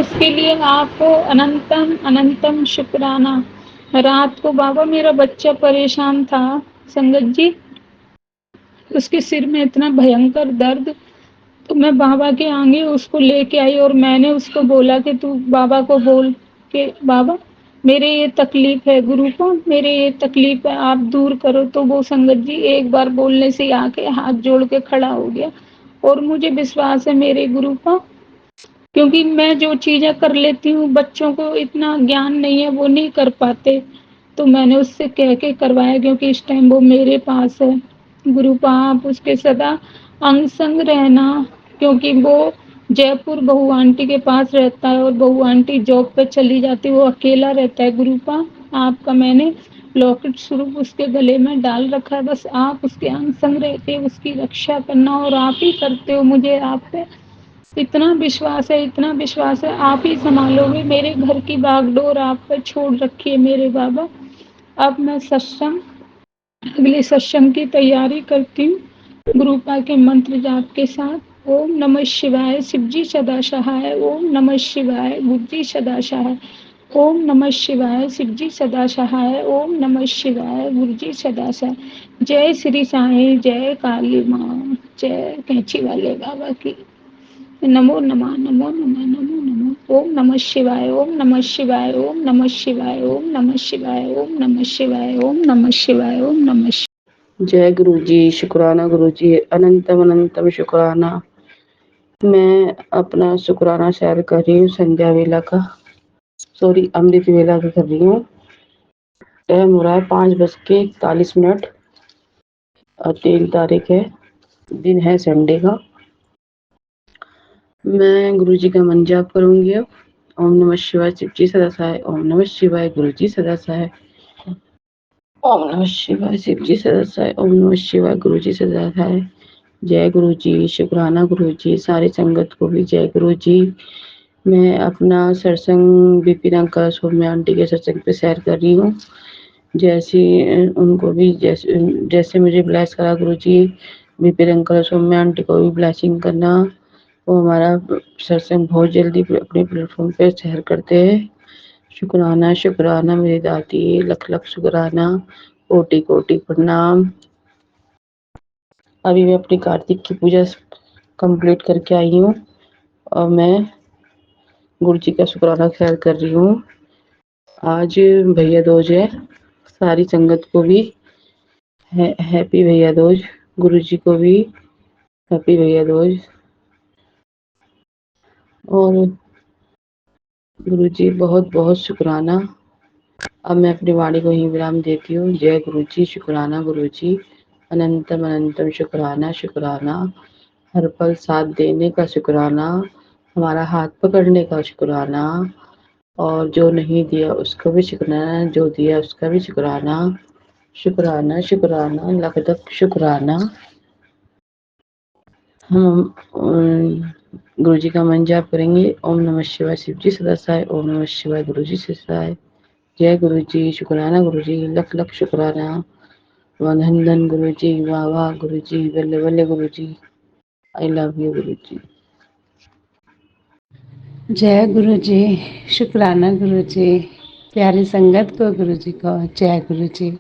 उसके लिए आपको अनंतम अनंतम शुक्राना। रात को बाबा मेरा बच्चा परेशान था संगत जी, उसके सिर में इतना भयंकर दर्द, तो मैं बाबा के आगे उसको लेके आई और मैंने उसको बोला कि तू बाबा को बोल के बाबा मेरे ये तकलीफ है गुरुपा, मेरे ये तकलीफ है, आप दूर करो। तो वो संगत जी एक बार बोलने से आके हाथ जोड़ के खड़ा हो गया। और मुझे विश्वास है मेरे गुरुपा, क्योंकि मैं जो चीज़ें कर लेती हूँ बच्चों को इतना ज्ञान नहीं है, वो नहीं कर पाते, तो मैंने उससे कह के करवाया, क्योंकि इस टाइम वो मेरे पास है। गुरुपा आप उसके सदा अंग संग रहना, क्योंकि वो जयपुर बहू आंटी के पास रहता है और बहू आंटी जॉब पे चली जाती है, वो अकेला रहता है गुरुपा। आपका मैंने लॉकेट स्वरूप उसके गले में डाल रखा है, बस आप उसके अंग संग रहते उसकी रक्षा करना, और आप ही करते हो। मुझे आप पे इतना विश्वास है, इतना विश्वास है, आप ही संभालोगे। मेरे घर की बागडोर आप पर छोड़ रखी है मेरे बाबा। अब मैं सत्संग, अगले सत्संग की तैयारी करती हूँ गुरुपा के मंत्र जाप के साथ। ओम नमः शिवाय, शिवजी सदा सहाय। ओम नमः शिवाय, गुरुजी सदा सहाय। ओम नमः शिवाय, शिवजी सदा सहाय। ओम नमः शिवाय, गुरुजी सदा सहाय। जय श्री साईं, जय काली माँ, जय कैंची वाले बाबा की। नमो नमः, नमो नमः, नमो नमः। ओम नमः शिवाय, ओम नमः शिवाय, ओम नमः शिवाय, ओम नमः शिवाय, ओम नमः शिवाय, ओम नमः शिवाय, ओम नमः शिवाय।
जय गुरु जी, शुक्राना गुरु जी, अनंतम अनंतम शुक्राना। मैं अपना शुक्राना शेयर कर रही हूँ संध्या वेला का, सॉरी अमृत वेला का कर रही हूँ। टाइम हो रहा है 5:41 और 3 तारीख है, दिन है संडे का। मैं गुरु जी का मंत्र जाप करूंगी अब। ओम नमः शिवाय, शिवजी सदा सहाय। ओम नमः शिवाय, गुरु जी सदा सहाय। ओम नमः शिवाय, शिवजी सदा सहाय। ओम नमः शिवाय, गुरु जी सदा सहाय। जय गुरु जी, शुक्राना गुरु जी, सारी संगत को भी जय गुरु जी। मैं अपना सत्संग विपिन अंकल सौम्या आंटी के सत्संग पे शेयर कर रही हूँ। जैसे उनको भी जैसे मुझे ब्लेस करा गुरु जी, विपिन अंकल सौम्या आंटी को भी ब्लेसिंग करना। वो हमारा सत्संग बहुत जल्दी अपने प्लेटफॉर्म पे शेयर करते हैं। शुक्राना शुक्राना मेरी दादी, लख लख शुक्राना, कोटि कोटि प्रणाम। अभी मैं अपनी कार्तिक की पूजा कंप्लीट करके आई हूँ और मैं गुरु जी का शुक्राना शेयर कर रही हूँ। आज भैया दूज है, सारी संगत को भी हैप्पी भैया दूज, गुरु जी को भी हैप्पी भैया दूज। और गुरु जी बहुत बहुत शुक्राना। अब मैं अपनी वाणी को ही विराम देती हूँ। जय गुरु जी, शुक्राना गुरु जी, अनंतम अनंतम शुक्राना शुक्राना। हर पल साथ देने का शुक्राना, हमारा हाथ पकड़ने का शुक्राना, और जो नहीं दिया उसका भी शुक्राना, जो दिया उसका भी शुक्राना। शुक्राना शुक्राना, लख लख शुक्राना। हम गुरु जी का मंत्र जाप करेंगे। ओम नमः शिवाय, शिवजी सदा सहाय। ओम नमः शिवाय, गुरु जी सदा सहाय। जय गुरु जी, शुक्राना गुरु जी, लख लख शुक्राना। धन धन गुरु जी, वाह वाह गुरु जी, बल्ले बल्ले गुरु जी, आई लव यू गुरु जी।
जय गुरु जी, शुक्राना गुरु जी, प्यारी संगत को गुरु जी को जय गुरु जी।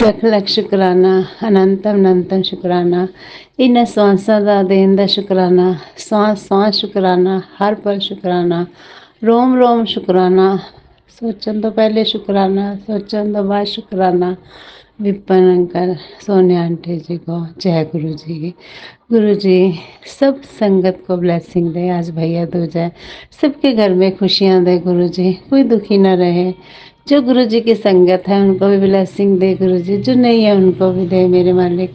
लख लख शुक्राना, अनंतम अनंतम शुक्राना। इन श्वासां दा देन दा शुक्राना, सांस सांस शुक्राना, हर पल शुक्राना, रोम रोम शुक्राना, सोचन तो पहले शुक्राना, सोचन तो बाद शुक्राना। विपिन अंकल, सोनिया आंटी जी को जय गुरु जी। गुरु जी सब संगत को ब्लेसिंग दे, आज भैया दूज है, सबके घर में खुशियाँ दे गुरु जी, कोई दुखी ना रहे। जो गुरु जी की संगत है उनको भी ब्लेसिंग दे गुरु जी, जो नहीं है उनको भी दे मेरे मालिक।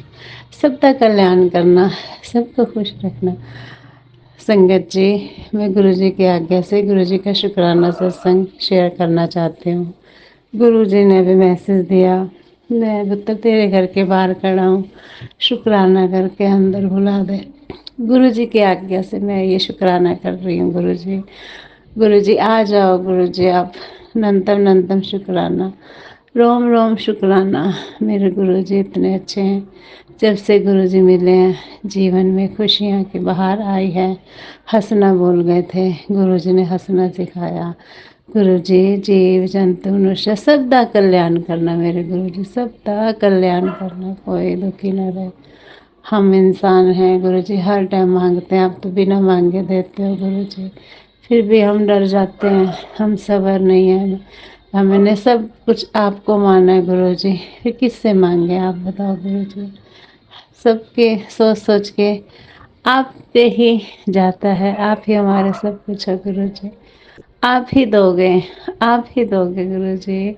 सबका कल्याण करना, सबको खुश रखना। संगत जी, मैं गुरु जी की आज्ञा से गुरु जी का शुक्राना सत्संग शेयर करना चाहती हूँ। गुरु जी ने भी मैसेज दिया, मैं पुत्र तेरे घर के बाहर खड़ा हूँ, शुक्राना करके अंदर बुला दे। गुरु जी की आज्ञा से मैं ये शुक्राना कर रही हूँ। गुरु जी आ जाओ, गुरु जी आप अनंतम अनंतम शुक्राना, रोम रोम शुक्राना। मेरे गुरु जी इतने अच्छे हैं। जब से गुरु जी मिले हैं जीवन में खुशियाँ की बहार आई है। हंसना भूल गए थे, गुरु जी ने हंसना सिखाया। गुरु जी जीव जंतु मनुष्य सबका कल्याण करना मेरे गुरु जी, सबका कल्याण करना, कोई दुखी न रहे। हम इंसान हैं गुरु जी, हर टाइम मांगते हैं, आप तो बिना मांगे देते हो गुरु जी, फिर भी हम डर जाते हैं, हम सबर नहीं है। हमने सब कुछ आपको माना है गुरु जी, फिर किससे मांगे आप बताओ गुरु जी। सबके सोच सोच के आप पे ही जाता है, आप ही हमारे सब कुछ है गुरु जी, आप ही दोगे, आप ही दोगे गुरु जी।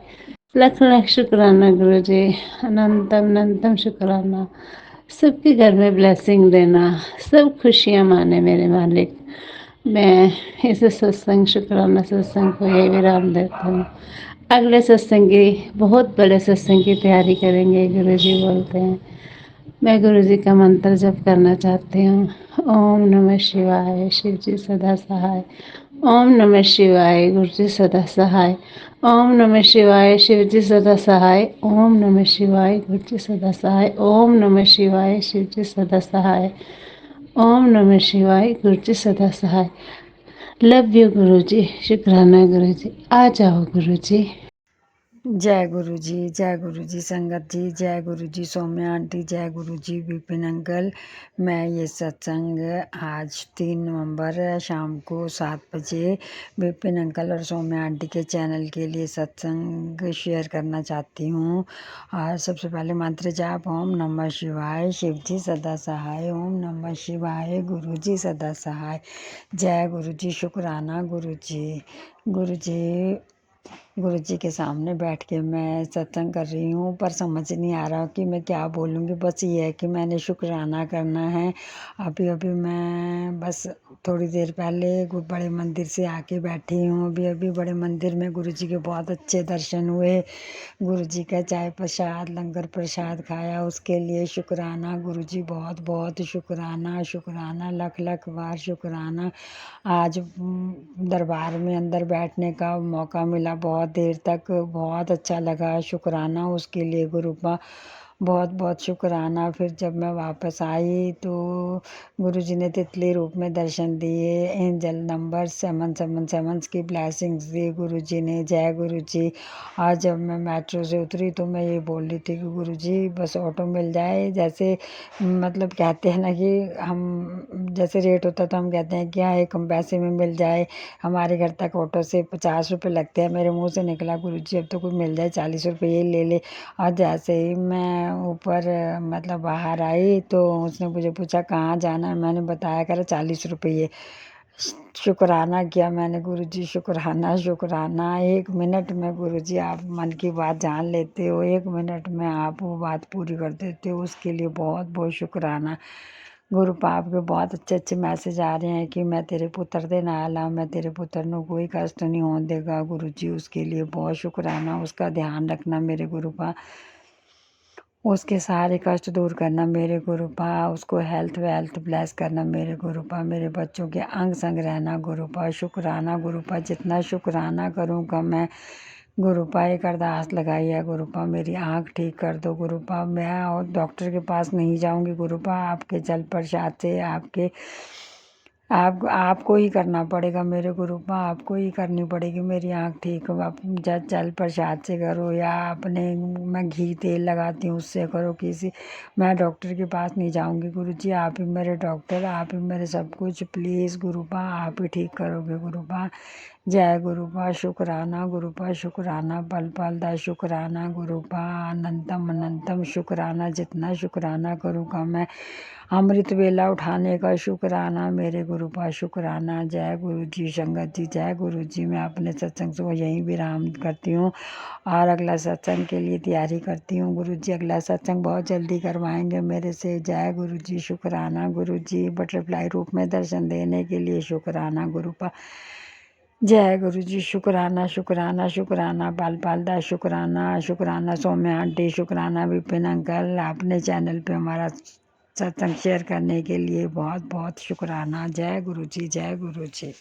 लख लख शुक्राना गुरु जी, अनंतम अनंतम शुक्राना। सबके घर में ब्लेसिंग देना, सब खुशियाँ माने मेरे मालिक। मैं इस सत्संग शुक्राना सत्संग को यही विराम देता हूँ। अगले सत्संग की, बहुत बड़े सत्संग की तैयारी करेंगे गुरु जी बोलते हैं। मैं गुरु जी का मंत्र जप करना चाहती हूँ। ओम नमः शिवाय, शिव जी सदा सहाय। ओम नमः शिवाय, गुरु जी सदा सहाय। ओम नमः शिवाय, शिव जी सदा सहाय। ओम नमः शिवाय, गुरु जी सदा सहाय। ओम नमः शिवाय, शिव जी सदा सहाय। ओम नमः शिवाय, गुरु जी सदा सहाय। लव यू गुरु जी, शुक्राना गुरु जी, आ जाओ गुरु जी।
जय गुरु जी संगत जी, जय गुरु जी सौम्या आंटी, जय गुरु जी विपिन अंकल। मैं ये सत्संग आज 3 नवंबर शाम को 7 बजे विपिन अंकल और सौम्या आंटी के चैनल के लिए सत्संग शेयर करना चाहती हूँ। और सबसे पहले मंत्र जाप, ओम नमः शिवाय, शिव जी सदा सहाय। ओम नमः शिवाय, गुरु जी सदा सहाय। जय गुरु जी, शुक्राना गुरु जी के सामने बैठ के मैं सत्संग कर रही हूँ, पर समझ नहीं आ रहा कि मैं क्या बोलूँगी। बस ये है कि मैंने शुक्राना करना है। अभी मैं बस थोड़ी देर पहले बड़े मंदिर से आके बैठी हूँ। अभी बड़े मंदिर में गुरु जी के बहुत अच्छे दर्शन हुए। गुरु जी का चाय प्रसाद, लंगर प्रसाद खाया, उसके लिए शुक्राना गुरु जी, बहुत बहुत शुक्राना, लख लख बार शुक्राना। आज दरबार में अंदर बैठने का मौका मिला, बहुत देर तक बहुत अच्छा लगा। शुक्राना उसके लिए गुरु का बहुत बहुत शुक्राना। फिर जब मैं वापस आई तो गुरु जी ने तितली रूप में दर्शन दिए। एंजल नंबर 777 की ब्लेसिंग्स दी गुरु जी ने। जय गुरु जी। आज जब मैं मेट्रो से उतरी तो मैं ये बोल रही थी कि गुरु जी बस ऑटो मिल जाए, जैसे मतलब कहते हैं ना कि हम जैसे रेट होता तो हम कहते हैं कि हाँ एक कम पैसे में मिल जाए, हमारे घर तक ऑटो से 50 रुपये लगते हैं। मेरे मुंह से निकला गुरु जी अब तो कोई मिल जाए 40 रुपये ले ले। और जैसे ही मैं ऊपर मतलब बाहर आई तो उसने मुझे पूछा कहाँ जाना है, मैंने बताया करा 40 रुपये। शुक्राना किया मैंने गुरु जी, शुक्राना। 1 मिनट में गुरु जी आप मन की बात जान लेते हो, 1 मिनट में आप वो बात पूरी कर देते हो, उसके लिए बहुत बहुत शुक्राना। गुरु पाप के बहुत अच्छे अच्छे मैसेज आ रहे हैं कि मैं तेरे पुत्र दे नाल हाँ, मैं तेरे पुत्र को कोई कष्ट नहीं होने देगा गुरु जी, उसके लिए बहुत शुक्राना। उसका ध्यान रखना मेरे गुरु पा, उसके सारे कष्ट दूर करना मेरे गुरु पा, उसको हेल्थ वेल्थ ब्लेस करना मेरे गुरु पा, मेरे बच्चों के अंग संग रहना गुरु पा। शुक्राना गुरु पा, जितना शुक्राना करूँगा मैं गुरु पा। एक अरदास लगाई है गुरु पा, मेरी आँख ठीक कर दो गुरु पा। मैं और डॉक्टर के पास नहीं जाऊँगी गुरु पा, आपके जल प्रसाद से आपको ही करना पड़ेगा मेरे गुरु पा, आपको ही करनी पड़ेगी मेरी आँख ठीक। आप जल प्रसाद से करो या अपने मैं घी तेल लगाती हूँ उससे करो, किसी मैं डॉक्टर के पास नहीं जाऊँगी गुरु जी, आप ही मेरे डॉक्टर, आप ही मेरे सब कुछ, प्लीज़ गुरु पा आप ही ठीक करोगे गुरु पा। जय गुरुपा शुक्राना, गुरुपा शुक्राना, पल पल दा शुक्राना, गुरुपा अनंतम अनंतम शुक्राना। जितना शुक्राना करूँ कम है। अमृत वेला उठाने का शुक्राना, मेरे गुरुपा शुक्राना। जय गुरु जी संगत जी, जय गुरु जी। मैं अपने सत्संग को यहीं विराम करती हूँ और अगला सत्संग के लिए तैयारी करती हूँ। गुरु जी अगला सत्संग बहुत जल्दी करवाएंगे मेरे से। जय गुरु जी शुक्राना। गुरु जी बटरफ्लाई रूप में दर्शन देने के लिए शुक्राना गुरुपा। जय गुरु जी शुक्राना शुक्राना शुक्राना। पाल पाल दा शुक्राना शुक्राना। सौम्या आंटी शुक्राना। विपिन अंकल अपने चैनल पे हमारा सत्संग शेयर करने के लिए बहुत बहुत शुक्राना। जय गुरु जी, जय गुरु जी।